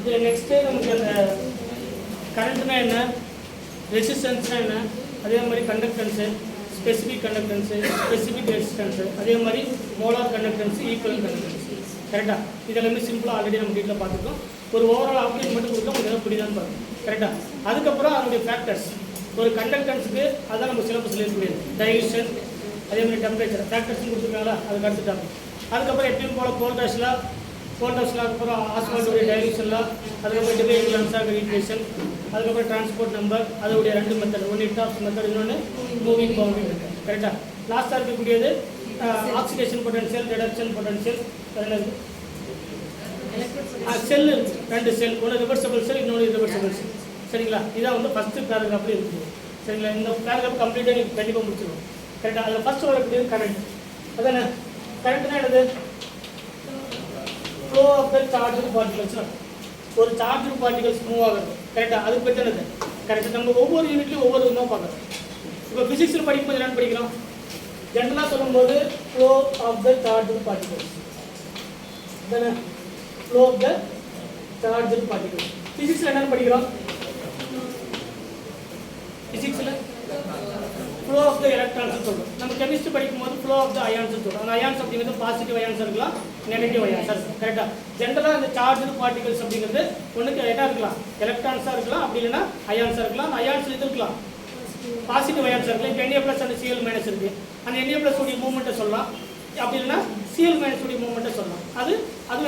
இதில் நெக்ஸ்ட்டு நமக்கு அந்த கரண்ட்னா என்ன, ரெசிஸ்டன்ஸ்னா என்ன, அதே மாதிரி கண்டக்டன்ஸு, ஸ்பெசிஃபிக் கண்டக்டன்ஸு, ஸ்பெசிஃபிக் ரெசிஸ்டன்ஸு, அதே மாதிரி மோலார் கண்டக்டன்ஸு, ஈக்குவல் கண்டக்டன்ஸ். கரெக்டாக இதெல்லாமே சிம்பிளாக ஆல்ரெடி நம்ம வீட்டில் பார்த்துருக்கோம். ஒரு ஓவரால் அவுட்லைன் மட்டும் கொடுத்தா உங்களுக்கு எதாவது புரியுதான்னு பாருங்கள். கரெக்டாக அதுக்கப்புறம் அதனுடைய ஃபேக்டர்ஸ். ஒரு கண்டக்டன்ஸுக்கு அதான் நம்ம சிலபஸில் இருக்கக்கூடியது டைல்யூஷன், அதே மாதிரி டெம்பரேச்சர் ஃபேக்டர்ஸ்னு கொடுத்துருக்காங்களா, அதுக்கு அடுத்துட்டாங்க. அதுக்கப்புறம் எப்பயும் போல் போல்டாஸ்லாம் அப்புறம் ஆஸ்மால்டுடைய டைல்யூஷன்லாம், அதுக்கப்புறம் டிவைன் லம்சாக ஈக்குவேஷன், அதுக்கப்புறம் டிரான்ஸ்போர்ட் நம்பர், அதோடைய 2 மெத்தட், ஒன்று ஹிட் ஆஃப் மெத்தட், இன்னொன்று மூவிங் பவுண்டிங் மெத்தட். கரெக்டாக லாஸ்ட்டாக இருக்கக்கூடியது ஆக்சிடேஷன் பொட்டன்ஷியல், ரிடக்ஷன் பொட்டன்ஷியல், செல் இருக்குது 2 செல், ஒன்று ரிவர்சபிள் செல், இன்னொன்று ரிவர்சபிள் செல். சரிங்களா, இதான் வந்து ஃபஸ்ட்டு பேராகிராஃப்லேயே இருக்குது. சரிங்களா, இந்த பேராகிராஃப் கம்ப்ளீட்டாக நீங்கள் கண்டிப்பாக முடிச்சிடும். கரெக்டாக அதில் ஃபஸ்ட்டு வரக்கூடியது கரண்ட். அதானே கரண்ட்னா என்னது, flow of the charge particles. ஒரு சார்ஜ் பார்ட்டிகல்ஸ் மூவ் ஆகுது. கரெக்டாக அதுக்கு பற்றி என்னது கரெக்டாக நம்ம ஒவ்வொரு யூனிட்லையும் ஒவ்வொரு விதமாக பார்க்குறோம். இப்போ ஃபிசிக்ஸில் படிக்கும்போது என்னென்னு படிக்கிறோம், ஜென்ரலாக சொல்லும்போது flow of the charge particles தானே, flow of the charge particles. ஃபிசிக்ஸில் என்னென்னு படிக்கிறோம், ஃபிசிக்ஸில் ஃப்ளோ ஆஃப் த எலக்ட்ரான்ஸ் சொல்கிறோம். நம்ம கெமிஸ்ட்ரி படிக்கும்போது ஃப்ளோ ஆஃப் த அயான்ஸ் சொல்கிறோம். அந்த அயான்ஸ் அப்படிங்கிறது பாசிட்டிவ் அயான்ஸ் இருக்கலாம், நெகட்டிவ் அயான்ஸ் இருக்கும். கரெக்டாக ஜென்ரலாக அந்த சார்ஜ் பார்ட்டிகல்ஸ் அப்படிங்கிறது ஒன்றுக்கு என்ன இருக்கலாம், எலக்ட்ரான்ஸாக இருக்கலாம், அப்படி இல்லைன்னா அயான்ஸாக இருக்கலாம். அந்த அயான்ஸ் இது இருக்கலாம் பாசிட்டிவ் அயான்ஸ் இருக்கலாம். இப்போ Na plus and Cl minus இருக்குது, அந்த Na ப்ளஸ் உடைய மூவ்மெண்ட்டை சொல்லலாம், அப்படி இல்லைன்னா Cl மைனஸ் உடைய மூவ்மெண்ட்டை சொல்லலாம். அது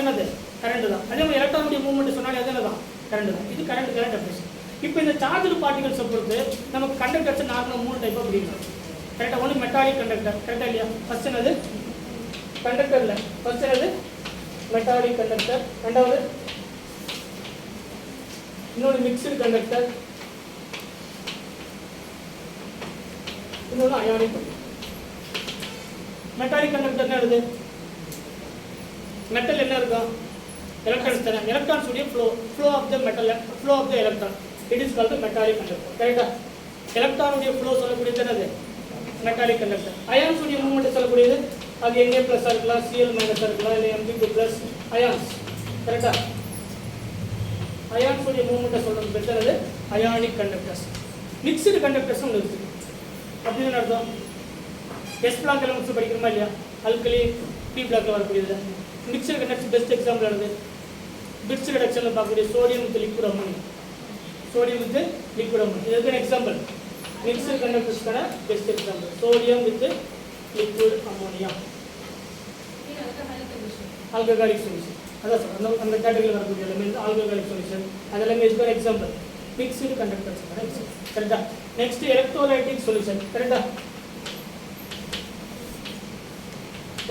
என்னது கரண்ட் தான். அதே மாதிரி எலக்ட்ரானுடைய மூவ்மெண்ட்டை சொன்னாலே அது என்னதான் கரண்ட் தான். இது கரண்ட் டெஃபினிஷன். இப்போ இந்த சார்ஜ் பார்ட்டிகல்ஸை பொறுத்து நமக்கு கண்டக்டர்ஸ் நார்மலாக 3 டைப்பாக பிடிக்கணும். கரெக்டாக ஒன்று மெட்டாலிக் கண்டக்டர், கரெக்டாக இல்லையா, ஃபர்ஸ்ட் என்னது கண்டக்டரில் ஃபர்ஸ்ட் என்னது மெட்டாலிக் கண்டக்டர், ரெண்டாவது இன்னொன்று மிக்சடு கண்டக்டர், இன்னொன்று அயானிக். மெட்டாலிக் கண்டக்டர் என்ன இருக்குது, மெட்டல் என்ன இருக்கும், எலக்ட்ரான்ஸ் தானே, எலக்ட்ரான்ஸ் உடைய flow of the metal, flow of the electron, it is called metallic conductor. கரெக்டாக எலக்ட்ரானுடைய ஃப்ளோ சொல்லக்கூடியது என்னது மெட்டாலிக் கண்டக்டர். அயான்ஸ் உடைய மூவ்மெண்ட் சொல்லக்கூடியது அது Na ப்ளஸ் இருக்கலாம், Cl மைனஸ் இருக்கலாம், இல்லை Mg2 ப்ளஸ் அயான்ஸ். கரெக்டாக அயான்ஸ் உடைய மூவ்மெண்ட்டை சொல்கிறது பெற்றது அயானிக் கண்டக்டர்ஸ். மிக்சடு கண்டக்டர்ஸ் ஒன்று இருக்குது. அப்படின்னு அர்த்தம் எஸ் பிளாக் எலமெண்ட்ஸ் படிக்கிறோமா இல்லையா, அல்கலி பி பிளாக்ல வரக்கூடியது. மிக்சடு கண்டக்டர்ஸ் பெஸ்ட் எக்ஸாம்பிள் ஆனது பிட்ஸ் ரிடக்ஷனில் பார்க்கக்கூடிய sodium with liquid ammonium, sodium with liquid ammonium இதுக்கு எக்ஸாம்பிள். மிக்சடு கண்டக்டர்ஸ்க்கான best example sodium with liquid ammonia, alcoholic solution. அதான் சார் அந்த கேட்டகரியில் வரக்கூடிய எல்லாமே ஆல்கஹாலிக் சொல்யூஷன், அதெல்லாமே இதுக்கான எக்ஸாம்பிள் மிக்சடு கண்டக்டர்ஸ்க்கான எக்ஸாம்பிள். கரெக்டாக நெக்ஸ்ட் எலக்ட்ரோலைட்டிக் சொல்யூஷன். கரெக்டாக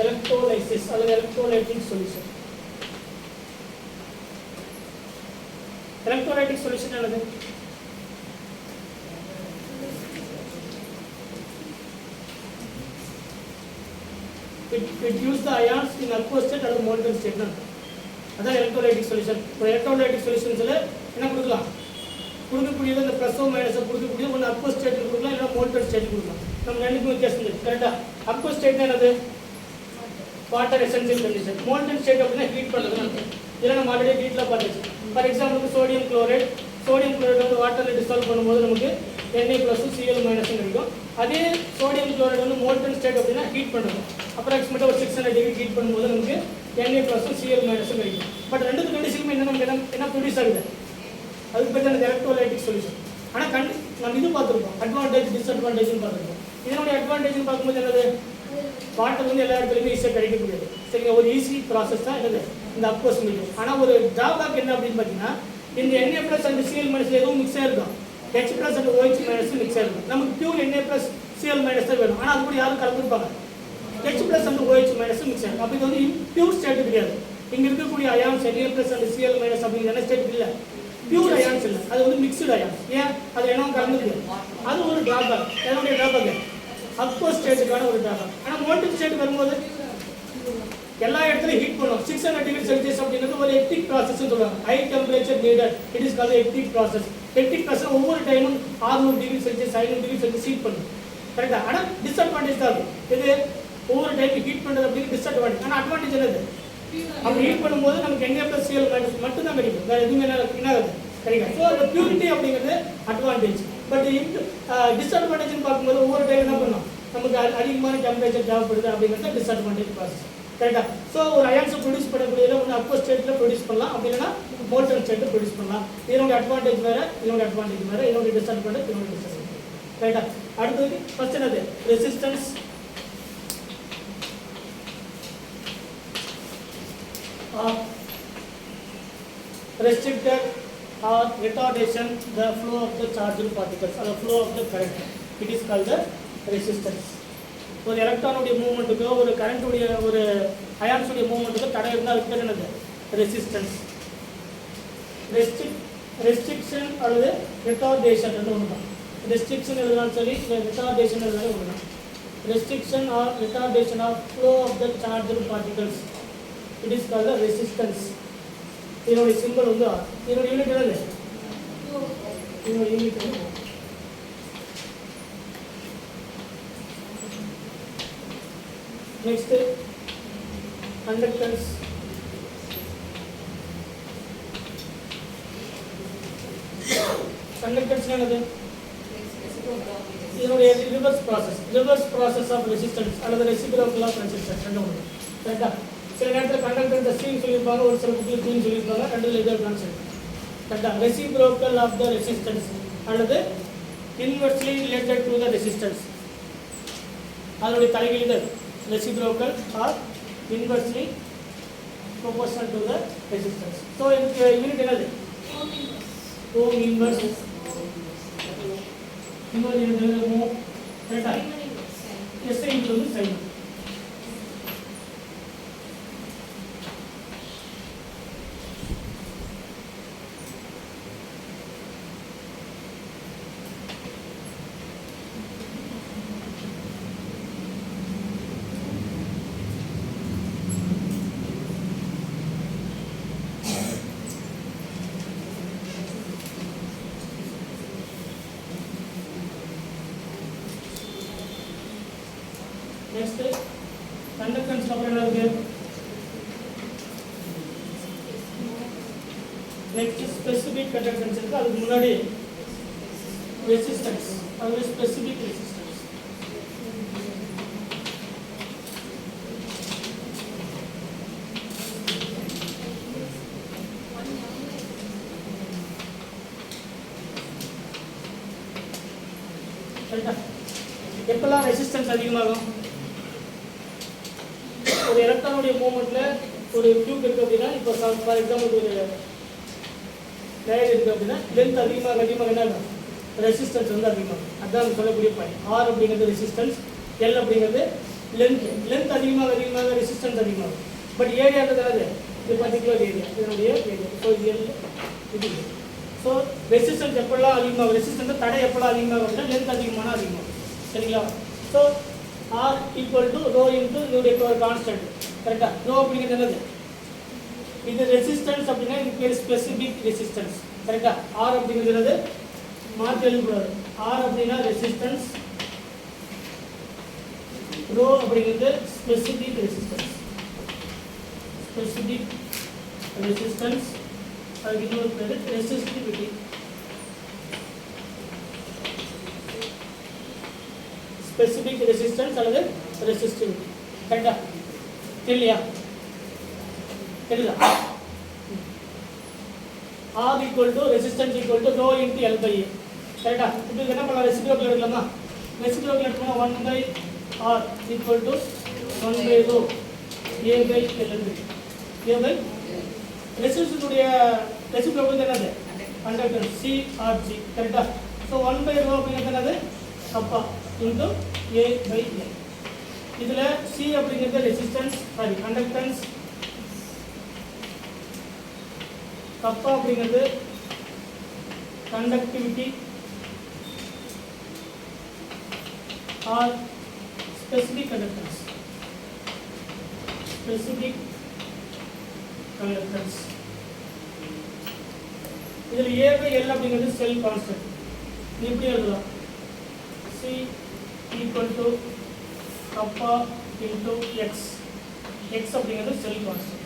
எலக்ட்ரோலைசிஸ் அல்லது எலக்ட்ரோலைட்டிக் சொல்யூஷன். எலக்ட்ரோலைட்டிக் சொல்யூஷன் என்னது, it use the ions in aqueous state or molten state. அதான் எலக்ட்ரோலைட்டிக் சொல்யூஷன். ஒரு எலக்ட்ரோலைட்டிக் சொல்யூஷன்ஸில் என்ன கொடுக்கலாம், கொடுக்கக்கூடியது இந்த ப்ளஸோ மைனஸை கொடுக்கக்கூடியது ஒன்று aqueous ஸ்டேட் கொடுக்கலாம், இல்லை மோல்டன் ஸ்டேட் கொடுக்கலாம். நம்ம ரெண்டுக்கும் வித்தியாசம் இருக்குது. கரெக்டாக aqueous ஸ்டேட் என்னது water essential condition, molten state அப்படின்னா ஹீட் பண்ணுறது. இதெல்லாம் நம்ம ஆல்ரெடி ஹீட்டில் பார்த்துச்சு. ஃபார் எக்ஸாம்பிளுக்கு சோடியம் குளோரைட் வந்து வாட்டரில் டிசால்வ் பண்ணும்போது நமக்கு Na ப்ளஸும் Cl மைனஸும் கிடைக்கும். அதே சோடியம் குளோரைட் வந்து மோல்டன் ஸ்டேட் அப்படின்னா ஹீட் பண்ணுறது, அப்ராக்சிமேட்டாக ஒரு 600 டிகிரி ஹீட் பண்ணும்போது நமக்கு Na ப்ளஸும் Cl மைனஸும் கிடைக்கும். பட் ரெண்டு கண்டிஷனுமே என்ன ப்ரொடியூஸ் ஆகுது, அதுக்கு பேர் தான் எலக்ட்ரோலைட்டிக் சொல்யூஷன். ஆனால் நம்ம இது பார்த்துருக்கோம், அட்வான்டேஜ் டிஸ்அட்வான்டேஜ்னு பார்த்துருக்கோம். இதனுடைய அட்வான்டேஜ்னு பார்க்கும்போது என்னது, வாட்டர் வந்து எல்லா இடத்துலையுமே ஈஸியாக கிடைக்கக்கூடியது. சரிங்க, ஒரு ஈஸி ப்ராசஸ் தான் என்னது இந்த அக்வஸ் மீடியம். ஆனால் ஒரு ட்ராபேக் என்ன அப்படின்னு பார்த்தீங்கன்னா, இந்த Na plus and Cl minus எதுவும் மிக்ஸ் ஆகிருக்கும், H plus and OH minus mix ஆகிருக்கும். நமக்கு pure Na plus Cl minus தான் வேணும். ஆனால் அது கூட யாரும் கலந்துருப்பாங்க, H plus and OH minus mix ஆகும். அப்போ இது வந்து பியூர் ஸ்டேட் கிடையாது. இங்கே இருக்கக்கூடிய ions Na plus and Cl minus அப்படிங்கிற என்ன ஸ்டேட் இல்லை, பியூர் அயான்ஸ் இல்லை, அது வந்து மிக்சடு அயான்ஸ். ஏன் அது என்ன கலந்துருக்கு, அது ஒரு ட்ராபேக். என்னுடைய ட்ராபேக் அக்வஸ் ஸ்டேட்டுக்கான ஒரு ட்ராபேக். ஆனால் மோல்டன் ஸ்டேட் வரும்போது எல்லா இடத்துலையும் ஹீட் பண்ணும். 600 டிகிரி செல்சியஸ் அப்படிங்கிறது ஒரு ஹெக்டிக் ப்ராசஸ் சொல்லுவாங்க. High temperature needed, it is called hectic process. Hectic process ஒவ்வொரு டைமும் 600 degree Celsius 500 degree Celsius heat பண்ணும். கரெக்டாக, ஆனால் டிஸ்அட்வான்டேஜ் தான் அது. இது ஒவ்வொரு டைம் ஹீட் பண்ணுறது அப்படிங்கிறது டிஸ்அட்வான்டேஜ். ஆனால் அட்வான்டேஜ் என்னது, அப்படி ஹீட் பண்ணும்போது நமக்கு Na+Cl- மட்டும் தான் கிடைக்கும், வேற எதுவுமே என்ன ஆகுது கிடைக்கும். ஸோ அந்த பியூரிட்டி அப்படிங்கிறது அட்வான்டேஜ். பட் டிஸ்அட்வான்டேஜ்னு பார்க்கும்போது ஒவ்வொரு டைம் என்ன பண்ணணும், நமக்கு அதிகமான டெம்பரேச்சர் தேவைப்படுது அப்படிங்கிறது டிஸ்அட்வான்டேஜ் ப்ராசஸ். கரெக்டா? ஸோ ஒரு அயான்ஸை ப்ரொடியூஸ் பண்ணக்கூடியதில் ஒன்று அக்வஸ் ஸ்டேட்டில் ப்ரொடியூஸ் பண்ணலாம், அப்படி இல்லைன்னா மோல்டன் ஸ்டேட்டில் ப்ரொடியூஸ் பண்ணலாம். இதனுடைய அட்வான்டேஜ் வேறு, இதனுடைய அட்வான்டேஜ் வேறு, இதனுடைய டிஸ்அட்வான்டேஜ், இதனுடைய டிஸ்அட்வான்டேஜ். கரெக்டா? அடுத்தது ஃபர்ஸ்ட் என்னது, resistance are restricted or retardation the flow of the charged particles or the flow of the current. It is called the resistance. ஒரு எலக்ட்ரானுடைய மூவ்மெண்ட்டுக்கோ ஒரு கரண்ட்டுடைய ஒரு அயான்ஸுடைய மூவ்மெண்ட்டுக்கோ தடை இருந்தால் அதுக்கு பேர் என்னது, ரெசிஸ்டன்ஸ். ரெஸ்ட்ரிக்ஷன் அல்லது ரிட்டார்டேஷன் ஒன்று தான். ரெஸ்ட்ரிக்ஷன் எழுதலாம் சரி, இல்லை ரிட்டார்டேஷன் எழுதாலும் ஒன்று தான். Restriction or retardation of flow of the charged particles, it is called the resistance. இதனுடைய சிம்பிள் வந்து ஆர். இதனுடைய யூனிட் என்னது, இதனுடைய யூனிட் வந்து next conductance. Conductance என்னது, இதனுடைய ரிவர்ஸ் ப்ராசஸ் ஆஃப் ரெசிஸ்டன்ஸ் அல்லது ரெசிப்ரோக்கல் ஆஃப் ரெசிஸ்டன்ஸ் ரெண்டு ஒன்று. கரெக்டா? சில நேரத்தில் கண்டக்டன்ஸ் ஸ்ட்ரீம் சொல்லியிருப்பாங்க, ஒரு சில புக்கில் க்ளீன் சொல்லியிருப்பாங்க, ரெண்டு இது கான்செப்ட். கரெக்டா? ரெசிப்ரோக்கல் ஆஃப் த ரெசிஸ்டன்ஸ் அல்லது inversely related to the resistance, அதனுடைய தலைகீழ் இது reciprocal or inversely proportional to the resistance. So இதுக்கு யூனிட் என்னது, ஓம் இன்வர்ஸ். இன்னொரு யூனிட் என்னது, மோ. கரெக்டா? SI include sign. Next conductance அப்புறம் என்ன இருக்கு, நெக்ஸ்ட் ஸ்பெசிபிக் கண்டக்டன்ஸ் இருக்கு. அதுக்கு முன்னாடி ரெசிஸ்டன்ஸ், அது ஸ்பெசிபிக் ரெசிஸ்டன்ஸ். கரெக்டா? எப்பெல்லாம் ரெசிஸ்டன்ஸ் அதிகமாகும், ஒரு எலக்ட்ரானுடைய மூவ்மெண்ட்டில் ஒரு டியூப் இருக்குது அப்படின்னா, இப்போ ஃபார் எக்ஸாம்பிள் ஒரு லேயர் இருக்குது அப்படின்னா லென்த் அதிகமாக என்ன ஆகும், ரெசிஸ்டன்ஸ் வந்து அதிகமாகும். அதுதான் சொல்லக்கூடிய பாயிண்ட். ஆர் அப்படிங்கிறது ரெசிஸ்டன்ஸ், எல் அப்படிங்கிறது லென்த் அதிகமாக ரெசிஸ்டன்ஸ் அதிகமாகும். பட் ஏரியான்றது என்னது, இது பர்டிகுலர் ஏரியா, இதனுடைய ஏரியா. ஸோ இது எல், இது. ஸோ ரெசிஸ்டன்ஸ் எப்பெல்லாம் அதிகமாகும், ரெசிஸ்டன்ஸ் தடை எப்பெல்லாம் அதிகமாகும் அப்படின்னா லென்த் அதிகமாகும். சரிங்களா? So R equal to rho into இதோடைய ஒரு கான்ஸ்டன்ட். கரெக்டாக? ரோ அப்படிங்கிறது என்னது, இது ரெசிஸ்டன்ஸ் அப்படின்னா இதுக்கு பேர் ஸ்பெசிபிக் ரெசிஸ்டன்ஸ். கரெக்டாக? ஆர் அப்படிங்கிறது மாற்றி எழுதக்கூடாது. ஆர் அப்படின்னா ரெசிஸ்டன்ஸ், ரோ அப்படிங்கிறது ஸ்பெசிபிக் ரெசிஸ்டன்ஸ். ஸ்பெசிபிக் ரெசிஸ்டன்ஸ், அதுக்கு இன்னொரு பேர் ரெசிஸ்டிவிட்டி. ஸ்பெசிபிக் ரெசிஸ்டன்ஸ் அல்லது ரெசிஸ்டிவிட்டி. கரெக்டா? தெரியலையா? தெரியுதா? R equal to resistance equal to rho into L by A. கரெக்டா? இப்போ என்ன பண்ணலாம், ரெசிப்ரோக்கல் எடுக்கலாமா? ரெசிப்ரோக்கல் எடுக்கணும் 1 by R equal to 1 by rho A by L. A by ரெசிஸ்டன்ஸுடைய ரெசிப்ரோக்கல் என்னது, கண்டக்டன்ஸ் சி ஆர் ஜி. கரெக்டா? ஸோ 1 பை ரோ அப்படிங்கிறது என்னது, kappa into A by L. இதில் சி அப்படிங்கிறது ரெசிஸ்டன்ஸ், சாரி கண்டக்டன்ஸ், கப்பா அப்படிங்கிறது conductivity or specific conductance. Specific conductance. இதில் A by L அப்படிங்கிறது செல் கான்ஸ்டன்ட். எப்படி எழுதலாம், C equal to kappa into X. X அப்படிங்கிறது செல் கான்ஸ்டன்ட்.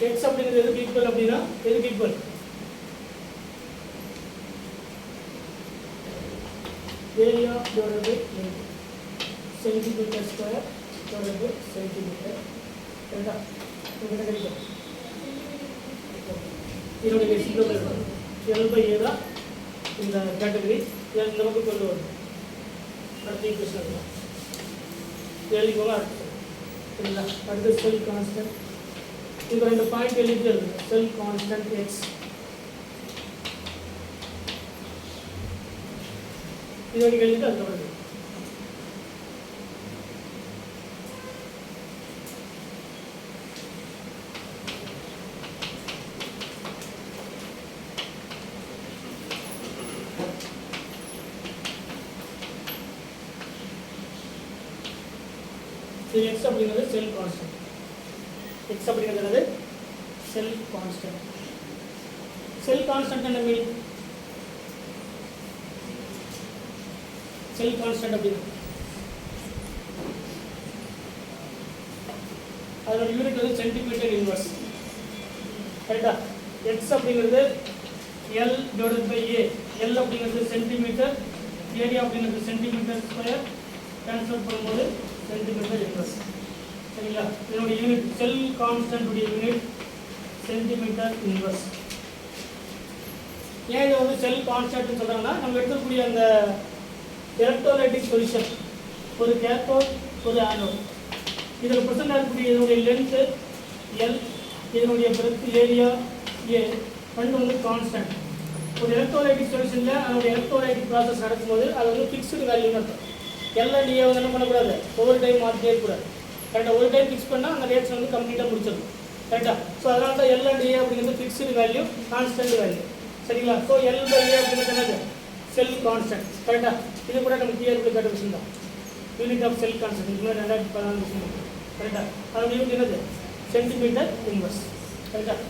எக்ஸ் அப்படிங்கிறது எதுக்கு ஈக்குவல் அப்படின்னா எதுக்கு equal area divided by centimetre square divided by centimetre. கரெக்டா? உங்களுக்கு கிடைக்கும். இதனுடைய சிம்பிள் எல் பை ஏ தான் இந்த கேட்டகரி. இந்த பக்கம் கொண்டு வரும். அடுத்த ஈக்குவேஷன் எழுதிக்கோங்க. சரிங்களா? அடுத்து செல் கான்ஸ்டன்ட். இப்போ 2 பாயிண்ட் எழுதிட்டு இருக்கு. செல் கான்ஸ்டன்ட் எக்ஸ். இது வரைக்கும் எழுதிட்டு அதுக்கப்புறம் எக்ஸ் அப்படிங்கிறது செல் கான்ஸ்டன்ட். எக்ஸ் அப்படிங்கிறது செல் கான்ஸ்டன்ட். செல் கான்ஸ்டன்ட் என்ன மீன்? செல் கான்ஸ்டன்ட் அப்படிங்கிறது அதோட யூனிட் வந்து சென்டிமீட்டர் இன்வர்ஸ். கரெக்டா? எக்ஸ் அப்படிங்கிறது L divided by A. L அப்படிங்கிறது சென்டிமீட்டர், ஏரியா அப்படிங்கிறது சென்டிமீட்டர் ஸ்கொயர். கேன்சல் பண்ணும்போது சென்டிமீட்டர் இன்வர்ஸ். சரிங்களா? இதனுடைய யூனிட் செல் கான்ஸ்டன்ட் உடைய யூனிட் சென்டிமீட்டர் இன்வர்ஸ். ஏன் இது வந்து செல் கான்ஸ்டன்ட் சொல்றாங்கன்னா நம்ம எடுக்கக்கூடிய அந்த எலக்ட்ரோலைட்டிக் சொல்யூஷன் ஒரு கேத்தோட் ஒரு ஆனோட். இதில் ப்ரெசென்ட் ஆகக்கூடிய இதனுடைய லென்த்து எல், இதனுடைய பிரெத் ஏரியா ஏ, ரெண்டு வந்து கான்ஸ்டன்ட். ஒரு எலக்ட்ரோலைட்டிக் சொல்யூஷனில் அதனுடைய எலக்ட்ரோலைட்டிக் ப்ராசஸ் நடக்கும்போது அது வந்து ஃபிக்ஸ்டு வேல்யூன்னு அர்த்தம். எல் அண்ட் ஏ வந்து என்ன பண்ணக்கூடாது, ஒவ்வொரு டைம் மாற்றிட்டே இருக்கக்கூடாது. கரெக்டாக? ஒரு டைம் ஃபிக்ஸ் பண்ணால் அந்த ரேட்ஸ் வந்து கம்ப்ளீட்டாக முடிச்சிடும். கரெக்டாக? ஸோ அதனால தான் எல் அண்ட் ஏ அப்படிங்கிறது ஃபிக்ஸ்டு வேல்யூ, கான்ஸ்டன்ட் வேல்யூ. சரிங்களா? ஸோ எல் பை ஏ அப்படிங்கிறது என்னது, செல் கான்ஸ்டன்ட். கரெக்டாக? இது கூட நம்ம கிளியர் பண்ணி கேட்ட விஷயம் தான். யூனிட் ஆஃப் செல் கான்ஸ்டன்ட் இது மாதிரி 2014 விஷயம். கரெக்டாக? அதோட யூனிட் என்னது, சென்டிமீட்டர் இன்வர்ஸ். கரெக்டாக?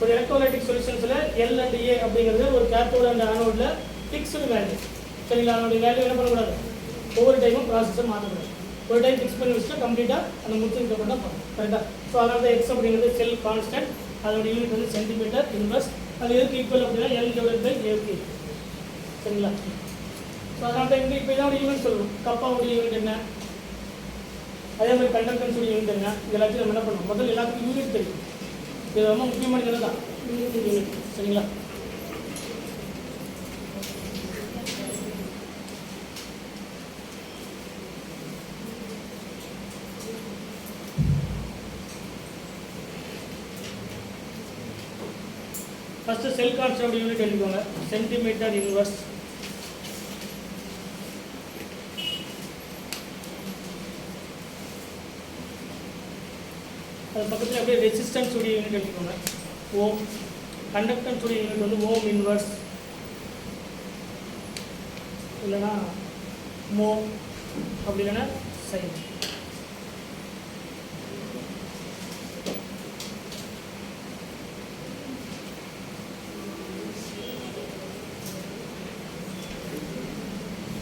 ஒரு எலக்ட்ரோலைட்டிக் சொல்யூஷன்ஸில் எல் அண்ட் ஏ அப்படிங்கிறது ஒரு கேத்தோட் அண்ட் ஆனோடில் ஃபிக்ஸ்டு வேல்யூ. சரிங்களா? அதனுடைய வேல்யூ என்ன பண்ணக்கூடாது, ஒவ்வொரு டைமும் ப்ராசஸை மாற்றக்கூடாது. ஒரு டைம் ஃபிக்ஸ் பண்ணி வச்சுட்டு கம்ப்ளீட்டாக அந்த முடிச்சதுக்கப்புறம் தான் பண்ணணும். கரெக்டாக? ஸோ அதனால தான் எக்ஸ் அப்படிங்கிறது செல் கான்ஸ்டன்ட். அதோட யூனிட் வந்து சென்டிமீட்டர் இன்வர்ஸ். அது எதுக்கு ஈக்குவல் அப்படின்னா எல் டிவைடட் பை ஏக்கு. சரிங்களா? ஸோ அதனால தான் இங்கே இப்போ இதோட யூனிட் சொல்லணும். கப்பாவுடைய யூனிட் என்ன, அதே மாதிரி கண்டக்டன்ஸுடைய யூனிட் என்ன, இது எல்லாத்தையும் நம்ம என்ன பண்ணணும், முதல்ல எல்லாத்துக்கும் யூனிட் தெரியும். இது ரொம்ப முக்கியமானது தான் யூனிட். சரிங்களா? ஃபர்ஸ்ட் செல் கான்ஸ்டன்ட் யூனிட் எழுதிக்கோங்க, சென்டிமீட்டர் இன்வர்ஸ். அது பக்கத்தில் அப்படியே ரெசிஸ்டன்ஸ் உடைய யூனிட் எழுதிக்கோங்க, ஓம். கண்டக்டன்ஸ் உடைய யூனிட் வந்து ஓம் இன்வர்ஸ், இல்லைன்னா மோ, அப்படி இல்லைன்னா சைன்.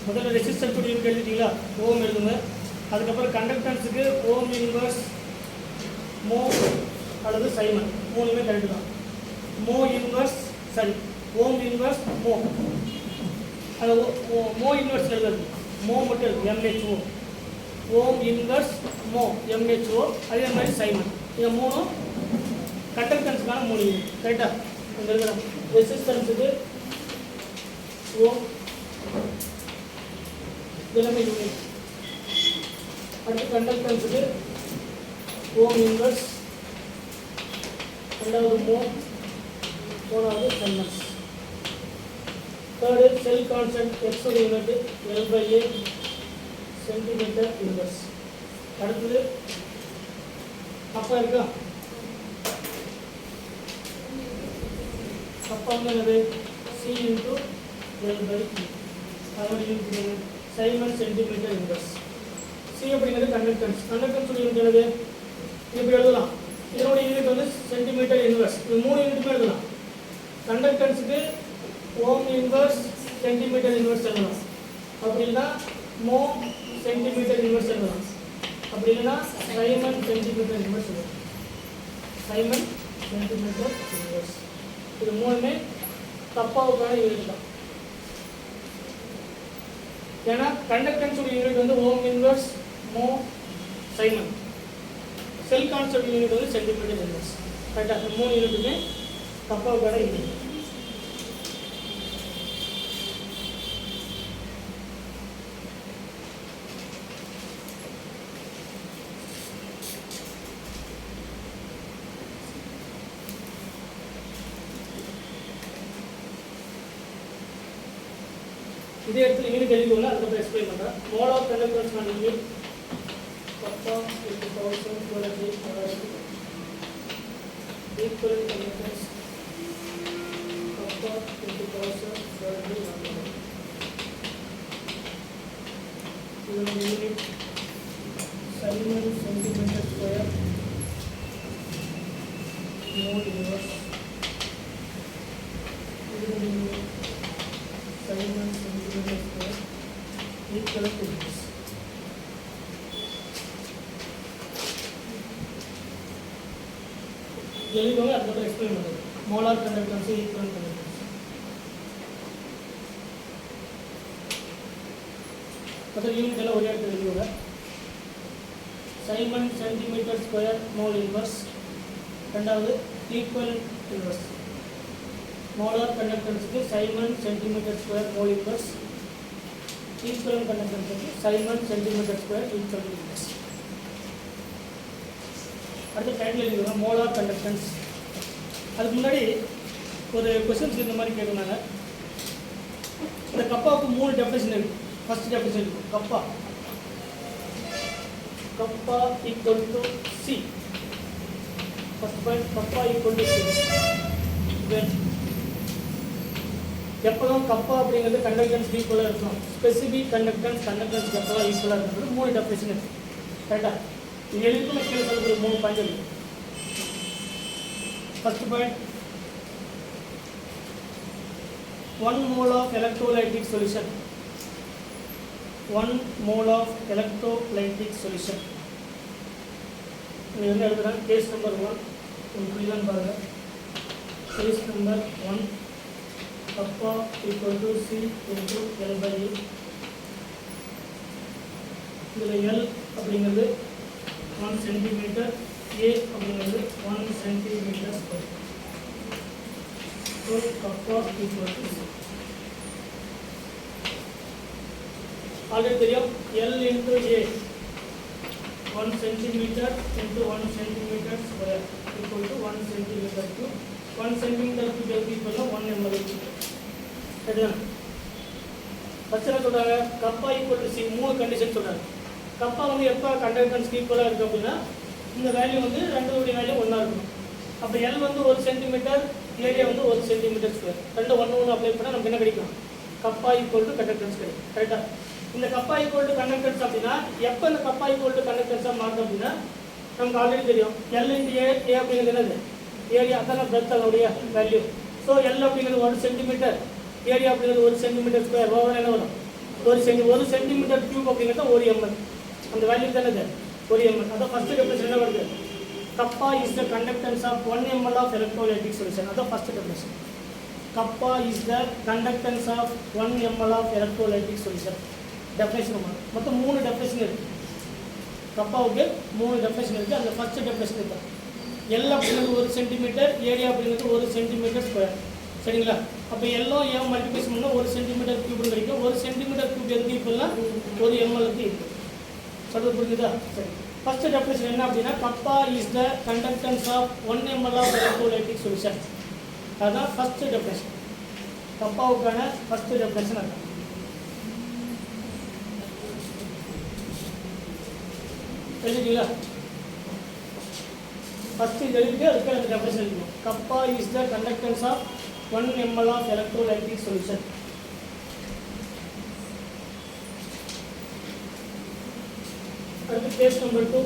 முதல்ல ரெசிஸ்டன்ஸ் உடைய யூனிட் எழுதிட்டீங்களா, ஓம் எழுதுங்க. அதுக்கப்புறம் கண்டக்டன்ஸுக்கு ஓம் இன்வர்ஸ், மோ அல்லது சைமன், மூணுமே கரெக்டு தான். மோ இன்வர்ஸ், சரி, ஓம் இன்வர்ஸ் மோ. அது மோ இன்வர்ஸ் எழுதுறது, மோ மட்டும் இருக்குது, எம்ஹெச்ஓ. ஓம் இன்வர்ஸ் மோ, எம்ஹெச்ஓ. அதே மாதிரி சைமன். இது மூணும் கண்டக்டன்ஸுக்கான 3 யூனிட். கரெக்டாக? இங்கே இருக்கிற ரெசிஸ்டன்ஸுக்கு ஓம், எல்லாமே யூனிட். அடுத்து கண்டக்டன்ஸுக்கு ஓம் இன்வர்ஸ், ரெண்டாவது மோ, மூணாவது siemens. Third cell constant X unit L by A centimetre inverse. அடுத்தது அப்பா இருக்கா, அப்பா வந்து என்னது, C into L by E. அதோட unit siemens centimetre inverse. C அப்படிங்கிறது கண்டக்டன்ஸ். கண்டக்டன்ஸ் யூனிட் என்னது, இப்படி எழுதலாம். இதனோட யூனிட் வந்து சென்டிமீட்டர் இன்வர்ஸ். இது 3 யூனிட்டுமே எழுதலாம். கண்டக்டன்ஸுக்கு ஓம் இன்வர்ஸ் சென்டிமீட்டர் இன்வர்ஸ் எழுதலாம். அப்படி இல்லைன்னா மோ சென்டிமீட்டர் இன்வர்ஸ் எழுதலாம். அப்படி இல்லைன்னா சைமன் சென்டிமீட்டர் இன்வெர்ஸ் வரும். Simon centimetre inverse. இது மூணுமே கப்பாவுக்கான யூனிட் தான். ஏன்னா கண்டக்டன்ஸ் யூனிட் வந்து ஓம் இன்வெர்ஸ் மோ சைமன். செல் கான்ஸ்டன்ட் யூனிட் வந்து சென்டிமீட்டர் இன்வெர்ஸ். கரெக்டாக இந்த மூணு யூனிட்டுமே கப்பாவுக்கான யூனிட். இதே இடத்துல யூனிட் எழுதிக்கோங்க, அதுக்கப்புறம் எக்ஸ்பிளைன் பண்ணுறேன். மோல் ஆஃப் கண்டக்டன்ஸ் நான் unit kappa 50,000 equal conductance copper 20,000 unit Simon centimeter square mole inverse unit Simon centimeter square equal to this. எழுதிக்கோங்க, அதுக்கப்புறம் எக்ஸ்பிளைன் பண்ணுறது. Molar conductance equivalent conductance. மொத்தம் யூனிட் எல்லாம் ஒரே இடத்துல எழுதிக்கோங்க. Siemens centimetre square mole inverse. ரெண்டாவது ஈக்குவலன்ட் இன்வர்ஸ். மோலார் கண்டக்டன்ஸுக்கு siemens centimetre square mole inverse. Equivalent கண்டக்டன்ஸுக்கு siemens centimetre square equivalent inverse. அடுத்த டைட்டில் எழுதிக்கோங்க, மோலார் கண்டக்டன்ஸ். அதுக்கு முன்னாடி ஒரு கொஸ்டின்ஸ் இந்த மாதிரி கேட்குறாங்க. இந்த கப்பாவுக்கு 3 டெஃபினிஷன் இருக்குது. ஃபர்ஸ்ட் டெஃபினிஷன் இருக்கும் kappa. Kappa equal to C. First point kappa equal to C. எப்போதான் கப்பா அப்படிங்கிறது கண்டக்டன்ஸ் ஈக்குவலாக இருக்கும். ஸ்பெசிஃபிக் கண்டக்டன்ஸ் எப்போதான் ஈக்குவலாக இருக்கிறது 3 டெஃபினிஷன் இருக்குது. கரெக்டாக இது எழுதிட்டு கீழே சொல்லக்கூடிய 3 பாயிண்ட் இருக்கு. First point 1 mole of electrolytic solution. 1 mole of electrolytic solution. இது என்ன எழுதுறேன்? கேஸ் நம்பர் 1 புரியுதான்னு பாருங்க. Case number 1 kappa equal to C into L by A. இதில் எல் அப்படிங்கிறது 1 சென்டிமீட்டர், ஏ அப்படிங்கிறது 1 centimetre square. So kappa equal to C. Already தெரியும் L into A 1 centimetre into 1 centimetre square equal to 1 centimetre cube. 1 centimetre cube எதுக்கு equal 1 ml சரிதான். First என்ன சொல்கிறாங்க? Kappa equal to C. 3 condition சொல்கிறாங்க. Kappa வந்து எப்போ conductance ஈக்குவலாக இருக்குது அப்படின்னா இந்த வேல்யூ வந்து ரெண்டுடைய வேல்யூ ஒன்றா இருக்கணும். அப்போ எல் வந்து 1 சென்டிமீட்டர், ஏரியா வந்து 1 சென்டிமீட்டர் ஸ்கொயர். ரெண்டு 1 அப்ளை பண்ணால் நமக்கு என்ன கிடைக்கும்? கப்பா ஈக்குவல் டு கண்டக்டன்ஸ் கிடைக்கும். கரெக்டாக இந்த கப்பா ஈக்குவல் டு கண்டக்டன்ஸ் அப்படின்னா எப்போ இந்த கப்பா ஈக்குவல் டு கண்டக்டன்ஸாக மாறும் அப்படின்னா நமக்கு ஆல்ரெடி தெரியும் எல் இன்டு ஏ அப்படிங்கிறது என்னது? ஏரியா. அதான் பிரெத் அதனுடைய வேல்யூ. ஸோ எல் அப்படிங்கிறது 1 சென்டிமீட்டர், ஏரியா அப்படிங்கிறது 1 சென்டிமீட்டர் ஸ்கொயர். ஓவர் என்ன வரும்? 1 சென்டிமீட்டர் கியூப் அப்படிங்கிறது 1 ml. அந்த வேல்யூ தானே 1 ml. அதான் ஃபர்ஸ்ட் டெஃபினிஷன் என்ன வருது? Kappa is the conductance of 1 ml of electrolytic solution. அதான் first definition. Kappa is the conductance of 1 ml of electrolytic solution. Definition மொத்தம் 3 டெஃபினிஷன் இருக்குது. கப்பாவுக்கு 3 டெஃபினிஷன் இருக்குது. அந்த ஃபர்ஸ்ட் டெஃபினிஷன் இருக்குது எல் அப்படிங்கிறது 1 சென்டிமீட்டர், ஏரியா அப்படிங்கிறது 1 சென்டிமீட்டர் ஸ்கொயர். சரிங்களா? அப்போ எல்லாம் ஏன் மல்டிபிளேஷன் பண்ணால் 1 சென்டிமீட்டர் கியூப்னு கிடைக்கும். 1 சென்டிமீட்டர் கியூப் எதுக்கு ஈக்குவல்னா 1 ml ஈக்குவல். சொல்றது புரிஞ்சுதா? சரி. ஃபர்ஸ்ட் டெஃபினிஷன் என்ன அப்படின்னா kappa is the conductance of 1 ml of electrolytic solution. அதுதான் ஃபர்ஸ்ட் டெஃபினிஷன். கப்பாவுக்கான ஃபர்ஸ்ட் டெஃபினிஷன் அதுதான். எழுதிங்களா? ஃபர்ஸ்ட் இது எழுதிட்டு அதுக்கு அந்த டெஃபினிஷன் எழுதணும். Kappa is the conductance of 1 ml of electrolytic solution. அடுத்து கேஸ் நம்பர் 2.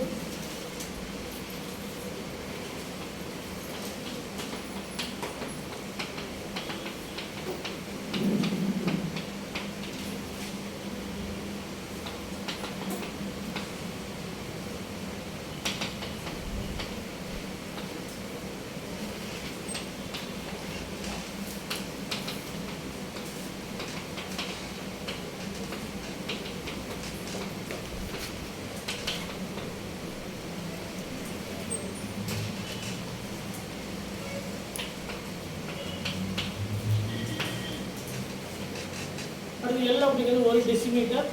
L அப்படிங்கிறது ஒரு டெசிமீட்டர்,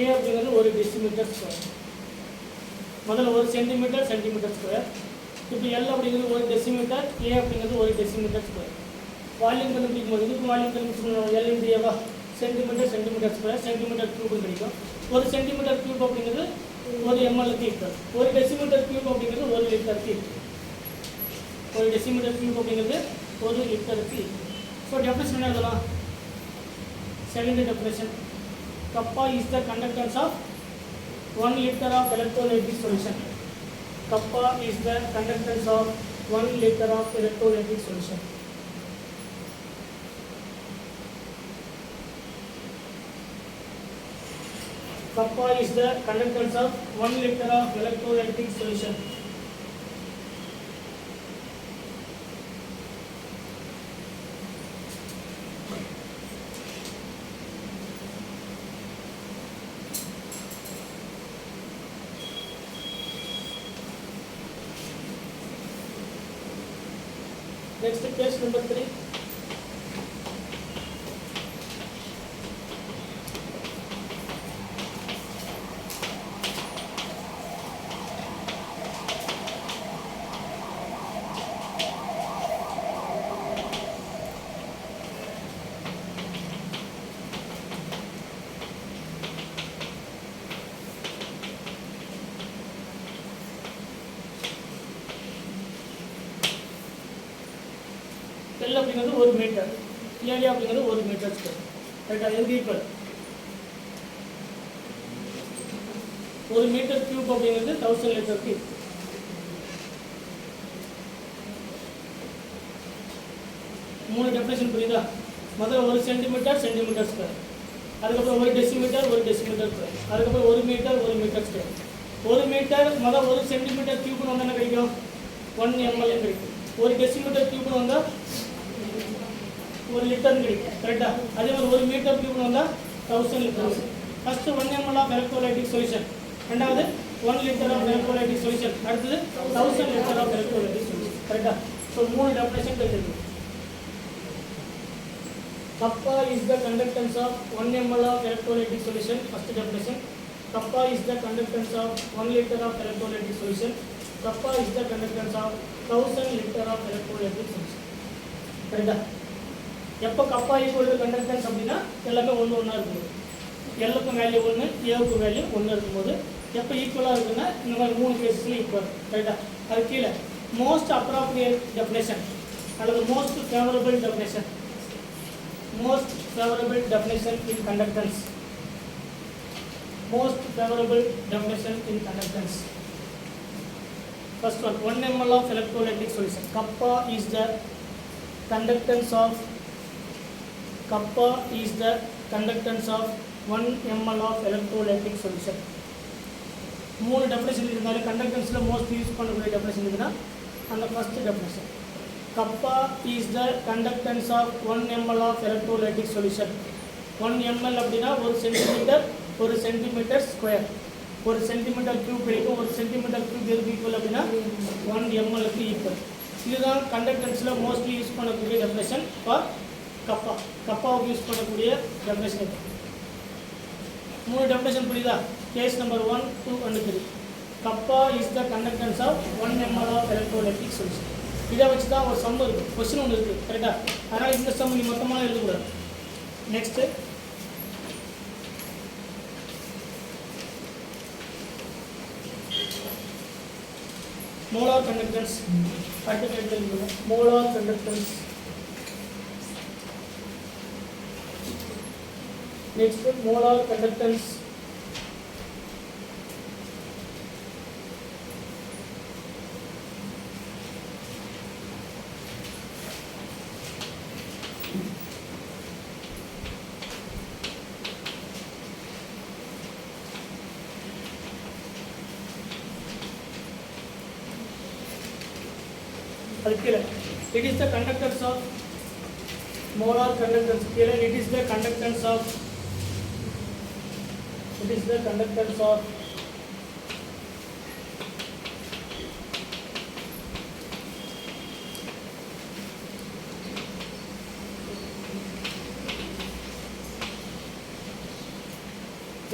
A அப்படிங்கிறது ஒரு டெசிமீட்டர் ஸ்கொயர். முதல்ல ஒரு சென்டிமீட்டர் சென்டிமீட்டர் ஸ்கொயர். இப்போ L அப்படிங்கிறது ஒரு டெசிமீட்டர், A அப்படிங்கிறது ஒரு டெசிமீட்டர் ஸ்கொயர். வால்யூம் கண்டுபிடிக்கும் போது இதுக்கு வால்யூம் கண்டுபிடிச்சோம் L இன்டு ஏவா சென்டிமீட்டர் சென்டிமீட்டர் ஸ்கொயர் சென்டிமீட்டர் கியூப்னு கிடைக்கும். ஒரு சென்டிமீட்டர் கியூப் அப்படிங்கிறது ஒரு ml-க்கு ஈக்குவல். ஒரு டெசிமீட்டர் கியூப் அப்படிங்கிறது ஒரு லிட்டருக்கு ஈக்குவல். ஒரு டெசிமீட்டர் கியூப் அப்படிங்கிறது ஒரு லிட்டருக்கு ஈக்குவல். ஸோ டெஃபினேஷன் என்ன எழுதலாம்? Second definition, kappa is the conductance of 1 liter of electrolytic solution. Kappa is the conductance of 1 liter of electrolytic solution. Kappa is the conductance of 1 liter of electrolytic solution. Next case number 3. L அப்படிங்கிறது ஒரு metre, area அப்படிங்கிறது ஒரு metre square. ரைட்டா? எதுக்கு equal? ஒரு metre cube அப்படிங்கிறது 1000 லிட்டருக்கு equal. மூணு டெஃபினேஷன் புரியுதா? முதல்ல ஒரு சென்டிமீட்டர் சென்டிமீட்டர் ஸ்கொயர், அதுக்கப்புறம் ஒரு டெசிமீட்டர் ஒரு டெசிமீட்டர் ஸ்கொயர், அதுக்கப்புறம் ஒரு மீட்டர் ஸ்கொயர். ஒரு மீட்டர் முதல் ஒரு சென்டிமீட்டர் கியூப்னு வந்தால் என்ன கிடைக்கும்? 1 ml கிடைக்கும். ஒரு டெசிமீட்டர் கியூப்னு வந்தால் ஒரு லிட்டர்னு கிடைக்கும். கரெக்டாக? அதே மாதிரி ஒரு மீட்டர் கியூப்னு வந்தால் 1000 litre. First 1 ml of electrolytic solution, ரெண்டாவது 1 liter ஆஃப் எலக்ட்ரோலைட்டிக் சொல்யூஷன், அடுத்தது 1000 liter ஆஃப் எலக்ட்ரோலைட்டிக் சொல்யூஷன். கரெக்டாக? ஸோ 3 டெஃபினேஷன் தெரிஞ்சிருக்கு. Kappa is the conductance of 1 ml of electrolytic solution. First definition. Kappa is the conductance of 1 liter of electrolytic solution. Kappa is the conductance of 1000 liter of electrolytic solution. கரெக்டா? எப்போ கப்பா equal to conductance அப்படின்னா எல்லாமே ஒன்றா இருக்குது. எல்லுக்கும் value 1, ஏவுக்கு value 1 இருக்கும்போது எப்போ ஈக்குவலாக இருக்குன்னா இந்த மாதிரி 3 கேஸஸில் ஈக்குவல். கரெக்டா? அது கீழே மோஸ்ட் அப்ராப்ரியேட் டெஃபினேஷன் அல்லது most favourable definition. Most favorable definition in conductance. Most favorable definition in conductance. First one, 1 ml of electrolytic solution. Kappa is the conductance of 1 ml of electrolytic solution. மூணு definition இருந்தாலும் கண்டக்டன்ஸில் most use பண்ணக்கூடிய definition இருக்குன்னா அந்த first definition. Kappa is the conductance of 1 ml of electrolytic solution. 1 ml அப்படின்னா ஒரு centimetre square, ஒரு centimetre cube கிடைக்கும். ஒரு சென்டிமீட்டர் கியூப் எதுக்கு ஈக்குவல் அப்படின்னா 1 ml-க்கு ஈக்குவல். இதுதான் கண்டக்டன்ஸில் மோஸ்ட்லி யூஸ் பண்ணக்கூடிய டெஃபினேஷன் ஃபார் கப்பா. கப்பாவுக்கு யூஸ் பண்ணக்கூடிய டெஃபினேஷன். 3 டெஃபினேஷன் புரியுதா? Case number 1, 2 and 3. Kappa is the conductance of 1 ml of electrolytic solution. இதை வச்சு தான் ஒரு சம் இருக்குது, கொஸ்டின் ஒன்று இருக்குது. கரெக்டாக? அதனால் இந்த சம் நீ மொத்தமாக எழுதக்கூடாது. Next molar conductance. அடுத்த molar conductance. Next molar conductance. It is the conductance of molar conductance. It is the conductance of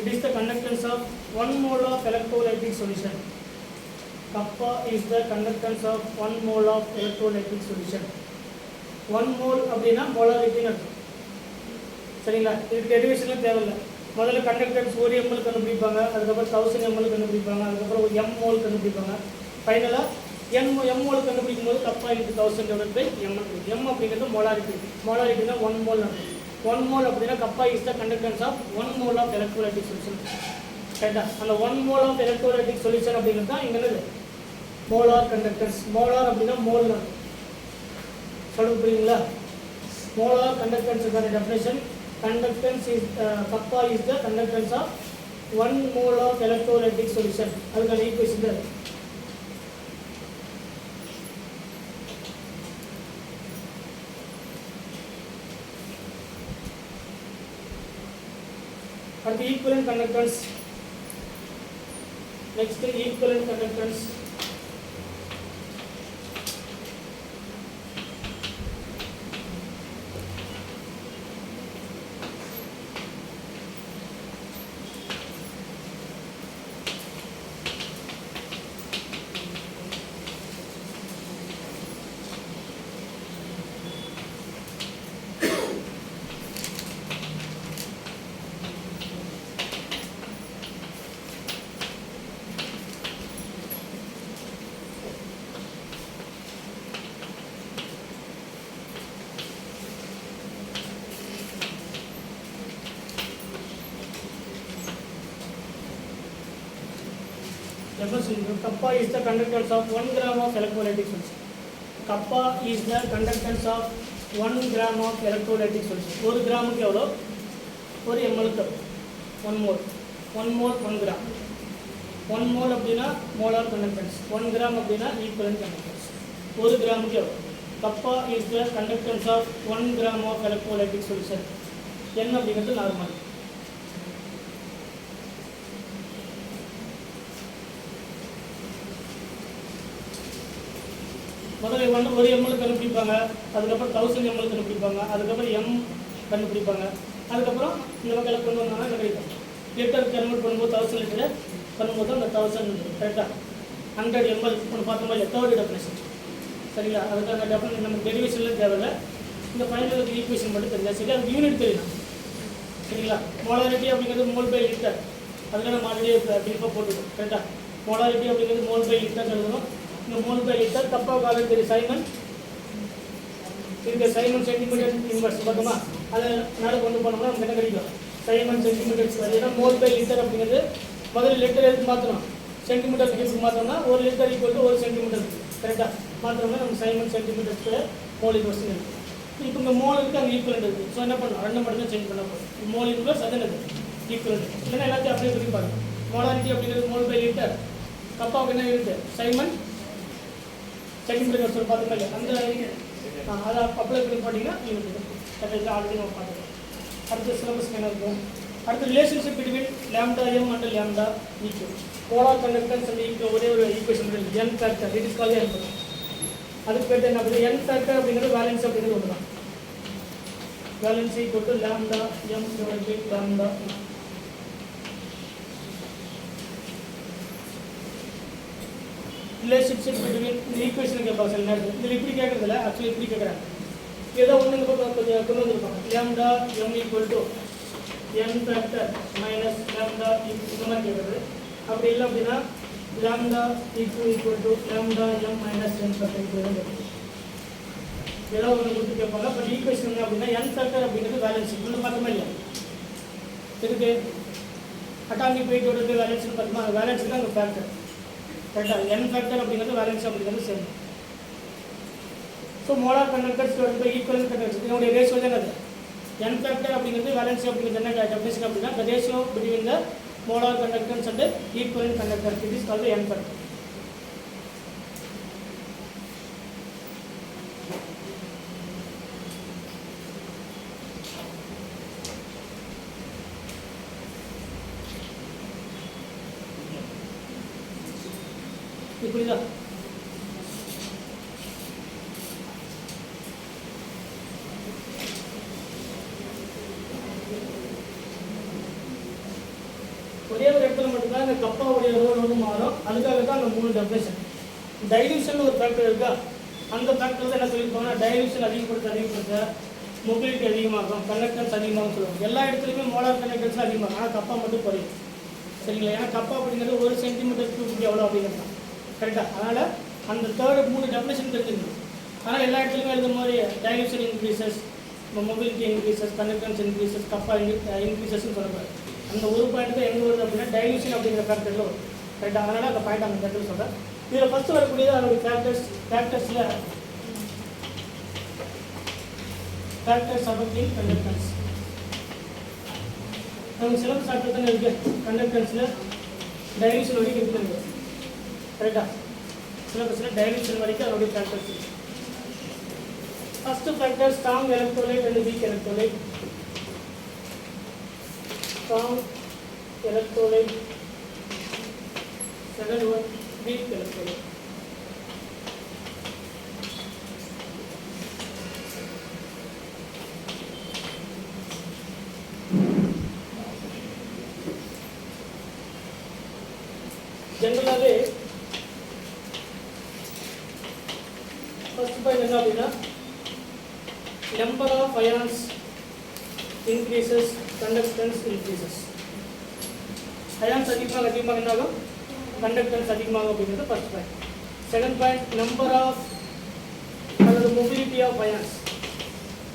It is the conductance of 1 mole of electrolytic solution. Kappa is the conductance of 1 mole of electrolytic solution. 1 mole அப்படினா molarity அர்த்தம். சரிங்களா? இது டெரிவேஷன்ல தேவையில்லை. முதல்ல conductance 1 ml கண்டுபிடிப்பாங்க, அதுக்கப்புறம் 1000 ml கண்டுபிடிப்பாங்க, அதுக்கப்புறம் ஒரு m mole கண்டுபிடிப்பாங்க. ஃபைனலாக m mole கண்டுபிடிக்கும் போது kappa into 1000 divide by m. m அப்படிங்கிறது மோலாரிட்டி. மோலாரிட்டினா 1 mole அர்த்தம். 1 mole அப்படின்னா kappa is the conductance of 1 mole of electrolytic solution. கரெக்டா? அந்த 1 mole ஆஃப் எலக்ட்ரோலைட்டிக் சொல்யூஷன் அப்படிங்கிறது தான் இங்கே என்னது மோலார் கண்டக்டன்ஸ். மோலார் அப்படின்னா மோல் அர்த்தம். சொல்ல புரியுங்களா? மோலார் கண்டக்டன்ஸுக்கான definition conductance is kappa is the conductance of 1 mole of electrolytic solution. அதுக்கான ஈக்குவேஷன் தான். அடுத்து equivalent conductance. Next equivalent conductance. Kappa is the conductance of 1 gram of electrolytic solution. Kappa is the conductance of 1 gram of electrolytic solution. 1 கிராமுக்கு எவ்வளோ? 1 ml க்கு 1 mole. 1 mole 1 gram. 1 mole அப்படின்னா molar conductance. 1 gram அப்படின்னா equivalent conductance. 1 கிராமுக்கு எவ்வளோ? Kappa is the conductance of 1 gram of electrolytic solution. n அப்படிங்கிறது normal. முதல்ல 1 ml கண்டுபிடிப்பாங்க, அதுக்கப்புறம் 1000 ml கண்டுபிடிப்பாங்க, அதுக்கப்புறம் m கண்டுபிடிப்பாங்க, அதுக்கப்புறம் இந்த வகையில் கொண்டு வந்தாங்கன்னா கிடைக்கும். லிட்டர் கன்வெர்ட் பண்ணும்போது 1000 லிட்டர் பண்ணும்போது அந்த 1000 கரெக்டாக 100 ml ஒன்று பார்த்தோமா இல்லையா? Third definition. சரிங்களா? அதுக்கான டெஃபினேஷன் நம்ம டெரிவேஷன்லாம் தேவையில்லை. இந்த ஃபைனல் ஈக்குவேஷன் மட்டும் தெரிஞ்சா சரி. அது யூனிட் தெரியலாம். சரிங்களா? மோலாரிட்டி அப்படிங்கிறது மோல் பை லிட்டர். அதில் நம்ம ஆல்ரெடி டீப்பாக போட்டுக்கோம். கரெக்டாக? மோலாரிட்டி அப்படிங்கிறது மோல் பை லிட்டர் எழுதணும். இந்த மோல் பை லிட்டர் கப்பா காலம் தெரியும். சைமன் இதுக்கு சைமன் சென்டிமீட்டர் இன்வெர்ஸ் பார்த்தோமா? அதை மேலே கொண்டு போனோம்னா நமக்கு என்ன கிடைக்கும்? Simon centimetres. ஏன்னா மோல் பை லிட்டர் அப்படிங்கிறது முதல்ல லிட்டர் எடுத்து மாற்றணும். சென்டிமீட்டர் எடுத்து மாற்றோம்னா 1 லிட்டர் ஈக்குவல் டு 1 சென்டிமீட்டர். கரெக்டாக? மாற்றோம்னா நம்ம சைமன் சென்டிமீட்டர்ஸ்க்கு மோல் இன்வெர்ஸ் இருக்குது. இப்போ இந்த மோலுக்கு அங்கே ஈக்குவலண்ட் இருக்குது. ஸோ என்ன பண்ணணும்? 2 மட்டும் தான் சேஞ்ச் பண்ண போகிறோம். மோல் இன்வெர்ஸ் அது என்னது? ஈக்குவலண்ட். இல்லைன்னா எல்லாத்தையும் அப்படியே பண்ணி பாருங்க. மோலாரிட்டி அப்படிங்கிறது மோல் பை லிட்டர். கப்பாவுக்கு என்ன இருக்குது? சைமன் சென்டிமீட்டர் பார்த்தோம்னா இல்லை அந்த அதை அப்ளை பண்ணி பார்த்தீங்கன்னா நீங்கள் ஆல்ரெடி நம்ம பார்த்துக்கலாம். அடுத்த சிலபஸ் என்ன இருக்கும்? அடுத்த relationship between lambda M and lambda equal. Polar conductance அந்த ஒரே ஒரு equation N factor. It is called N factor. அதுக்கு பேர் என்ன பண்ணுறது? என் ஃபேக்டர் அப்படிங்கிறது வேலன்ஸ் அப்படிங்கிறது ஒன்று தான். Valence equal to lambda M divide by lambda. Relationship between இந்த ஈக்குவேஷன் கேட்பாங்க சில நேரத்தில். இதில் இப்படி கேட்கறதில்ல, ஆக்சுவலி இப்படி கேட்குறாங்க. ஏதோ ஒன்று இந்த பக்கம் கொஞ்சம் கொண்டு வந்துருப்பாங்க. Lambda M equal to N factor minus lambda இந்த மாதிரி கேட்குறது. அப்படி இல்லை அப்படின்னா lambda equal to lambda M minus N factor கேட்குறது. ஏதோ ஒன்று கொடுத்து கேட்பாங்க. பட் ஈக்குவேஷன் என்ன அப்படின்னா என் ஃபேக்டர் அப்படிங்கிறது வேலன்ஸ். இன்னும் பார்த்தோமா இல்லை? இதுக்கு அட்டாமிக் வெயிட்டோட வேலன்ஸ்னு பார்த்தோமா? அது வேலன்ஸ் தான் அந்த ஃபேக்டர். கரெக்டாக? என் ஃபேக்டர் அப்படிங்கிறது வேலன்ஸ் அப்படிங்கிறது சேம். ஸோ மோலார் கண்டக்டர்ஸ் வந்து ஈக்குவலன்ட் கண்டக்டர்ஸ் இதனுடைய ரேஷியோ தான் அது. என் ஃபேக்டர் அப்படிங்கிறது வேலன்ஸ் அப்படிங்கிறது என்ன டெஃபினிஷன் அப்படின்னா the ratio between the molar conductance and equivalent conductor. It is called N factor. புரியுதா? தான் இந்த கப்பாவுடைய ரோல் வந்து மாறும். அதுக்காக தான் அந்த 3 டெஃபினேஷன். டைல்யூஷன் ஒரு ஃபேக்டர் இருக்கா, அந்த ஃபேக்டர் தான் என்ன சொல்லியிருப்பாங்கன்னா டைல்யூஷன் அதிகப்படுத்த மொபிலிட்டி அதிகமாகும், கண்டக்டன்ஸ் அதிகமாகும் சொல்லுவாங்க. எல்லா இடத்துலையுமே மோலார் கண்டக்டன்ஸ் அதிகமாகும், ஆனால் கப்பா மட்டும் குறையும். சரிங்களா? ஏன்னா கப்பா அப்படிங்கிறது 1 சென்டிமீட்டர் கியூபிக் எவ்வளோ அப்படிங்கிறது கரெக்டாக. அதனால் அந்த 3 டெஃபினேஷன் தெரிஞ்சுக்கணும். ஆனால் எல்லா இடத்துலையுமே எழுத மாதிரி dilution increases, mobility increases, conductance increases, kappa இன்க்ரீசஸ்ன்னு சொல்லக்கூடாது. அந்த ஒரு பாயிண்ட் தான் எங்கே வருது அப்படின்னா டைல்யூஷன் அப்படிங்கிற ஃபேக்டரில் வரும். கரெக்டாக. அதனால் அந்த பாயிண்ட் அந்த ஃபேக்டர் சொல்கிறேன். இதில் ஃபஸ்ட்டு வரக்கூடியது அதோடைய ஃபேக்டர்ஸ் affecting conductance. நமக்கு சிலபஸ் ஃபேக்டர் தானே இருக்குது கண்டக்டன்ஸில் டைல்யூஷன் வரைக்கும் இருக்குது கரெக்டாக. சிலபஸில் டைல்யூஷன் வரைக்கும் அதோடைய factors. First factor strong electrolyte and weak electrolyte. Strong electrolyte, second one weak electrolyte. ஜென்ரலாகவே ஃபர்ஸ்ட் பாயிண்ட் என்ன அப்படின்னா number of ions increases, conductance increases. Ions அதிகமாக என்னாகும், கண்டக்டன்ஸ் அதிகமாகும் அப்படிங்கிறது first point. Second point number of அல்லது மொபிலிட்டி ஆஃப் அயான்ஸ்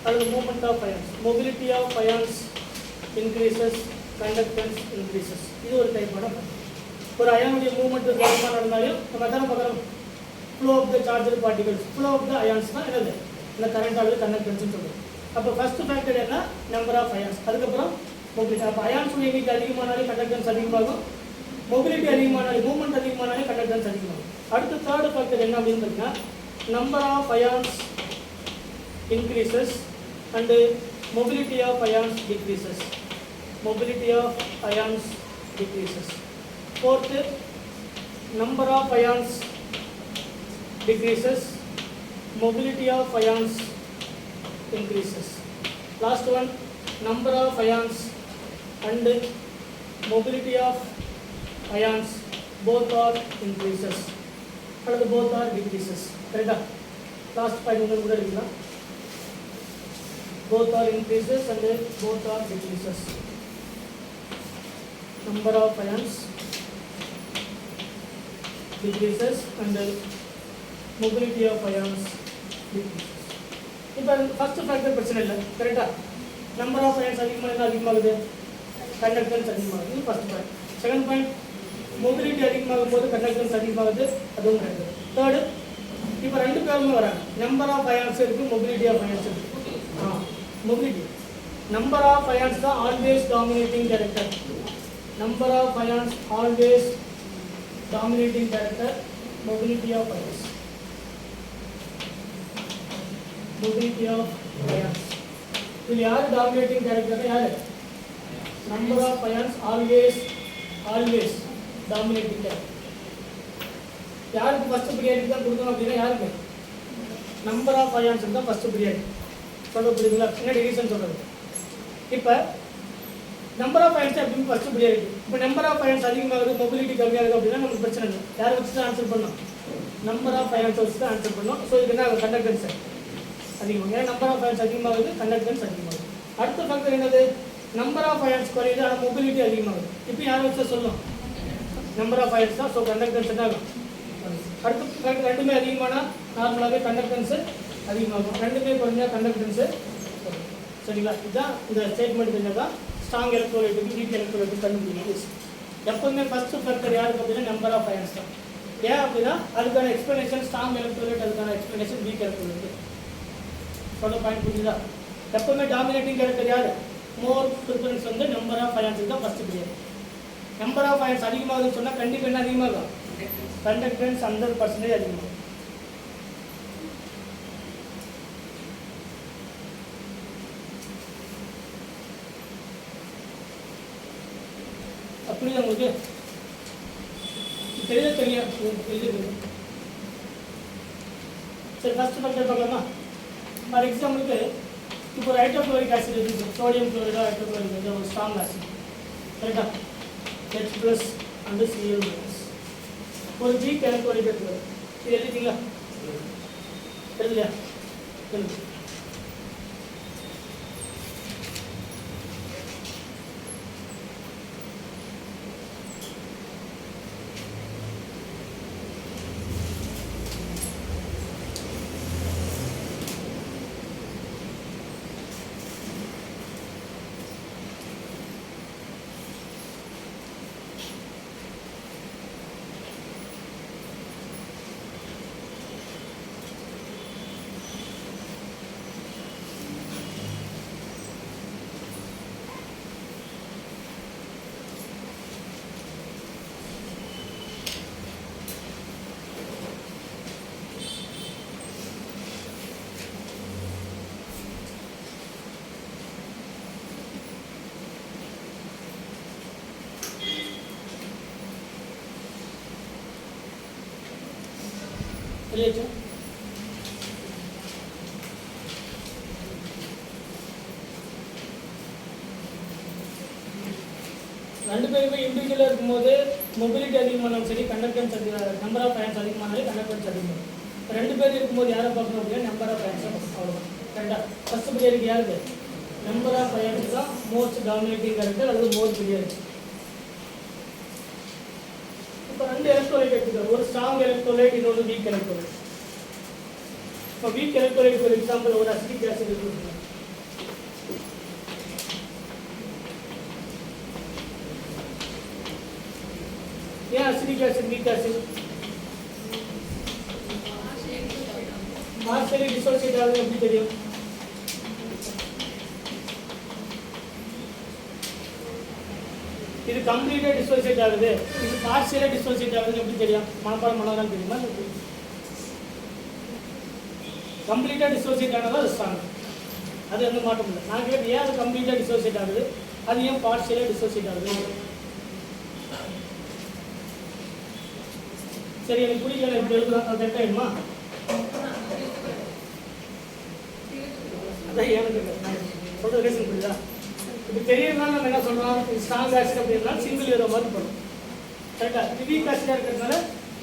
அல்லது movement of ions. Mobility of ions increases, conductance increases. இது ஒரு டைப்பான ஒரு அயானுடைய மூவ்மெண்ட் வேகமாக நடந்தாலும் நம்ம எத்தனை பார்க்குறோம், flow of the charger particles, flow of the ions தான் என்னது இந்த கரண்ட் ஆகுது கண்டக்டன்ஸ்னு சொல்லுவோம். அப்போ ஃபர்ஸ்ட் ஃபேக்டர் என்ன, நம்பர் ஆஃப் அயான்ஸ். அதுக்கப்புறம் மொபிலிட்டி. அப்போ அயான்ஸ் எண்ணிக்கை அதிகமானாலே கண்டக்டன்ஸ் அதிகமாகும், மொபிலிட்டி அதிகமானாலே மூவ்மெண்ட் அதிகமானாலே கண்டக்டன்ஸ் அதிகமாகும். அடுத்து தேர்ட் ஃபேக்டர் என்ன அப்படின்னு பார்த்தீங்கன்னா number of ions increases and mobility of ions decreases. Mobility of ions decreases. Fourth, number of ions decreases, mobility of ions increases. Last one, number of ions and mobility of ions both are increases and both are decreases. Correct? Last point ungal kuda irukla, both are increases and both are decreases. Number of ions decreases and mobility of ions decreases. இப்போ first factor பிரச்சனை இல்லை கரெக்டாக. Number of ions அதிகமாகுது, conductance அதிகமாகுது, இது first point. Second point mobility அதிகமாகும் போது conductance அதிகமாகுது, அதுவும் கரெக்டு. தேர்டு இப்போ 2 பேருமே வராங்க, நம்பர் ஆஃப் அயான்ஸ் இருக்குது, மொபிலிட்டி ஆஃப் அயான்ஸ் இருக்குது. மொபிலிட்டி நம்பர் ஆஃப் அயான்ஸ் தான் always dominating character. Number of ions always dominating character. Mobility of ions, mobility of ions. இதில் யார் டாமினேட்டிங் கேரக்டர், யார் number of ions always dominating character. யாருக்கு first priority தான் கொடுக்கணும் அப்படின்னா யாருக்கு, நம்பர் ஆஃப் அயான்ஸ் தான் ஃபர்ஸ்ட் ப்ரியாரிட்டி. சொல்ல புரியுதுங்களா, பின்னாடி ரீசன் சொல்கிறது. இப்போ நம்பர் ஆஃப் அயன்ஸ் அப்படின்னு ஃபர்ஸ்ட் ப்ரியாரிட்டி. இப்போ நம்பர் ஆஃப் அயன்ஸ் அதிகமாகுது, மொபிலிட்டி கம்மியாகுது அப்படின்னா நமக்கு பிரச்சனை இல்லை. யாரை வச்சு தான் ஆன்சர் பண்ணணும், நம்பர் ஆஃப் அயன்ஸ் வச்சு தான் ஆன்சர் பண்ணணும். ஸோ இதுக்கு என்ன கண்டக்டன்ஸ் அதிகமாகும், ஏன்னா நம்பர் ஆஃப் அயன்ஸ் அதிகமாகுது, கண்டக்டன்ஸ் அதிகமாகுது. அடுத்த ஃபேக்டர் என்னது, நம்பர் ஆஃப் அயன்ஸ் குறையுது ஆனால் மொபிலிட்டி அதிகமாகுது. இப்போ யாரை வச்சு சொல்லணும், நம்பர் ஆஃப் அயன்ஸ் தான். ஸோ கண்டக்டன்ஸ் என்ன ஆகும். அடுத்த ஃபேக்டர் ரெண்டுமே அதிகமானால் நார்மலாகவே கண்டக்டன்ஸு அதிகமாகும், ரெண்டுமே குறைஞ்சா கண்டக்டன்ஸு. சரிங்களா, இதுதான் இந்த ஸ்டேட்மெண்ட் தெரிஞ்சதான் ஸ்ட்ராங் எலக்ட்ரோலைட்டுக்கு வீக் எலக்ட்ரோலைட்டுக்கு கண்டுபிடிக்கிறது. எப்போதுமே ஃபர்ஸ்ட் ஃபேக்டர் யாருக்கு பார்த்தீங்கன்னா நம்பர் ஆஃப் அயன்ஸ் தான். ஏன் அப்படின்னா அதுக்கான எக்ஸ்பிளனேஷன் ஸ்ட்ராங் எலக்ட்ரோலைட், அதுக்கான எக்ஸ்பிளனேஷன் வீக் எலக்ட்ரோலைட். சொல்ல பாயிண்ட் புரியுதா. எப்போவுமே டாமினேட்டிங் கேரக்டர் யார், மோர் ப்ரிஃபரன்ஸ் வந்து நம்பர் ஆஃப் அயன்ஸுக்கு தான் first period. Number of ions அதிகமாகுதுன்னு சொன்னால் கண்டிப்பாக என்ன அதிகமாகும், கண்டக்டன்ஸ் 100% அதிகமாகும். புரியுது உங்களுக்கு, தெரியும். சரி ஃபர்ஸ்ட் ஃபேக்டர் பார்க்கலாமா. ஃபார் எக்ஸாம்பிளுக்கு இப்போ ஒரு ஹைட்ரோக்ளோரிக் ஆசிட் இருக்குது, சோடியம் குளோரைடா ஹைட்ரோக்ளோரிக் ஆசிட், ஒரு ஸ்ட்ராங் ஆசிட் கரெக்டாக, H+ and Cl minus. ஒரு வீக் எலக்ட்ரோலைட் இருக்குது. இது எழுதிட்டீங்களா? எழுதலையா? எழுது. இல்லையா? ரெண்டு பேருமே இண்டிவிஜுவலாக இருக்கும்போது மொபிலிட்டி அதிகமானாலும் சரி, கண்டக்டன்ஸ் நம்பர் ஆஃப் அயன்ஸ் அதிகமானாலே கண்டக்டன்ஸ் அதிகமாகும். ரெண்டு பேர் இருக்கும்போது யாரை பார்க்கணும் அப்படின்னா நம்பர் ஆஃப் அயன்ஸை அவ்வளோதான். கரெக்டாக ஃபஸ்ட்டு பீரியருக்கு யாருக்கு நம்பர் ஆஃப் அயன்ஸ் தான் மோஸ்ட் டாமினேட்டிங் கேரக்டர் அல்லது மோஸ்ட் பீரியர். இப்போ ரெண்டு எலக்ட்ரோலைட் எடுத்துக்கிறோம், ஒரு ஸ்ட்ராங் எலக்ட்ரோலைட், இன்னொரு வீக் எலக்ட்ரோலைட். இப்போ வீக் எலக்ட்ரோலைட் ஃபார் எக்ஸாம்பிள் ஒரு அசிட்டிக் ஆசிட் இருக்குது. ஏன் acetic acid week acid? Partially dissociate ஆகுது எப்படி தெரியும்? இது கம்ப்ளீட்டாக டிசோசியேட் ஆகுது, இது பார்ஷியலாக டிசோசியேட் ஆகுது எப்படி தெரியும்? மனப்பாடம் பண்ணாதான் தெரியுமா? கம்ப்ளீட்டாக டிசோசியேட் ஆனதான் அது ஸ்ட்ராங், அது எந்த மாற்றம் இல்லை. நான் கேட்டு ஏன் அது கம்ப்ளீட்டாக டிசோசியேட் ஆகுது, அது ஏன் பார்ஷியலாக டிசோசியேட் ஆகுது? சரி, எனக்கு புரியல, இப்படி எழுதுலாம், அது கரெக்டாக ஆகிடுமா? அதான் எனக்கு சொல்கிற ரீசன் புரியுதா? இப்போ தெரியறதுனால நம்ம என்ன சொல்கிறோம், இது ஸ்ட்ராங் ஆசிட் அப்படின்னா சிங்கிள் ஏரோ மாதிரி பண்ணுறோம். கரெக்டாக இது வீக் ஆசிடாக இருக்கிறதுனால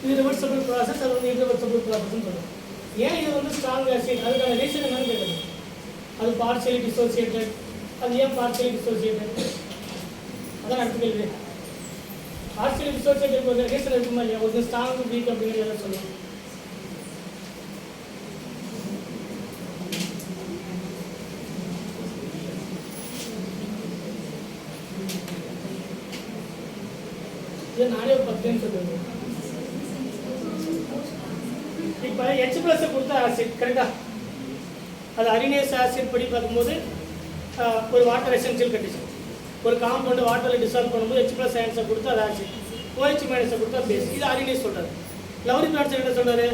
இது ரிவர்சபிள் ப்ராசஸ், அது வந்து இரிவர்சபிள் ப்ராசஸ்ன்னு சொல்கிறோம். ஏன் இது வந்து ஸ்ட்ராங் ஆசிட், அதுக்கான ரீசன் என்னன்னு கேட்குது. அது பார்ஷியலி டிசோசியேட்டட், அது ஏன் பார்ஷியலி டிசோசியேட்டட்? அதான் அடுத்த கேள்வி. பார்ஷியலி டிசோசியேட்டட் ஒரு ரீசன் இருக்குமா இல்லையா? ஒரு ஸ்ட்ராங் வீக் அப்படிங்கிறத சொல்லுவோம். இது நானே ஒரு 10 சொல்லுவேன். இப்போ H+ கொடுத்தா ஆசிட், கரெக்டாக அது அரினேஸ் ஆசிட் படி பார்க்கும்போது ஒரு வாட்டர் எசென்ஷியல் கண்டிஷன். ஒரு காம்பவுண்டு வாட்டரில் டிசால்வ் பண்ணும்போது H+ அயன்ஸை கொடுத்தா அது ஆசிட், OH- கொடுத்தா பேஸ். இது அரினேஸ் சொல்கிறார். லவ்ரி பிரான்சர் என்ன சொல்கிறாரு?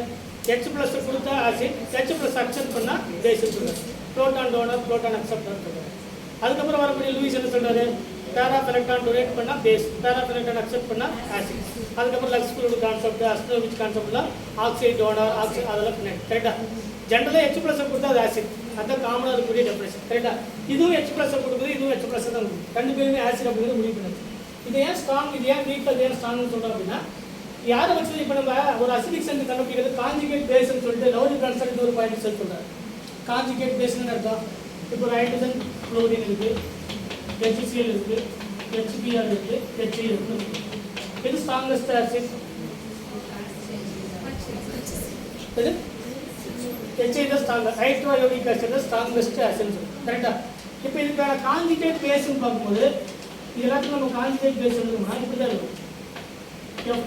H+ கொடுத்தா ஆசிட், H+ அக்செப்ட் பண்ணால் பேஸ்ன்னு சொல்கிறார். ப்ரோட்டான் டோனர், ப்ரோட்டான் அக்செப்டர்னு சொல்கிறார். அதுக்கப்புறம் வரக்கூடிய லூயிஸ் என்ன சொல்கிறாரு? பேராஃப் எலக்ட்ரான் டொனேட் பண்ணால் பேஸ், பேராஃப் எலக்ட்ரான் அக்செப்ட் பண்ணால் ஆசிட். அதுக்கப்புறம் லக்ஸ்குலோட கான்செப்ட், அஸ்ட்ரோவிச் கான்செப்ட்லாம் ஆக்சைடு டோனர், ஆக்சைடு அதெல்லாம் கனெக்ட். கரெக்டாக ஜென்ரலாக H+ கொடுத்தா அது ஆசிட், அதுதான் காமனாக இருக்கக்கூடிய டெஃபினேஷன். கரெக்டாக இதுவும் H+ கொடுக்குது, இதுவும் H+ தான் கொடுக்குது. ரெண்டு பேருமே ஆசிட் அப்படிங்கிறது முடிவு பண்ணுது. இது ஏன் ஸ்ட்ராங், இது ஏன் வீக், அது ஏன் ஸ்ட்ராங்னு சொல்கிறோம் அப்படின்னா யாரை வச்சு இப்போ நம்ம ஒரு அசிடிக் சென்ட் கண்டுபிடிக்கிறது காஞ்சிகேட் பேஸ்ன்னு சொல்லிட்டு லவ்ரி பிரான்சர் இது ஒரு பாயிண்ட் சொல்கிறார். காஞ்சிகேட் பேஸ்ன்னு அர்த்தம். இப்போ ஒரு ஹைட்ரஜன் குளோரின் இருக்குது, HCl இருக்குது, HBr இருக்குது, HCl இருக்குது. இது ஸ்ட்ராங்கஸ்ட் ஆசிட். இது HCl தான் ஸ்ட்ராங், ஹைட்ரோயோனிக் ஆசிட் தான் ஸ்ட்ராங்கஸ்ட் ஆசிட். கரெக்டாக? இப்போ இதுக்கான காஞ்சிகேட் பேஸ்ன்னு பார்க்கும்போது இது எல்லாத்துக்கும் நம்ம காஞ்சிகேட் பேஸ் எழுதணும்னா இப்படி தான் இருக்கும். F-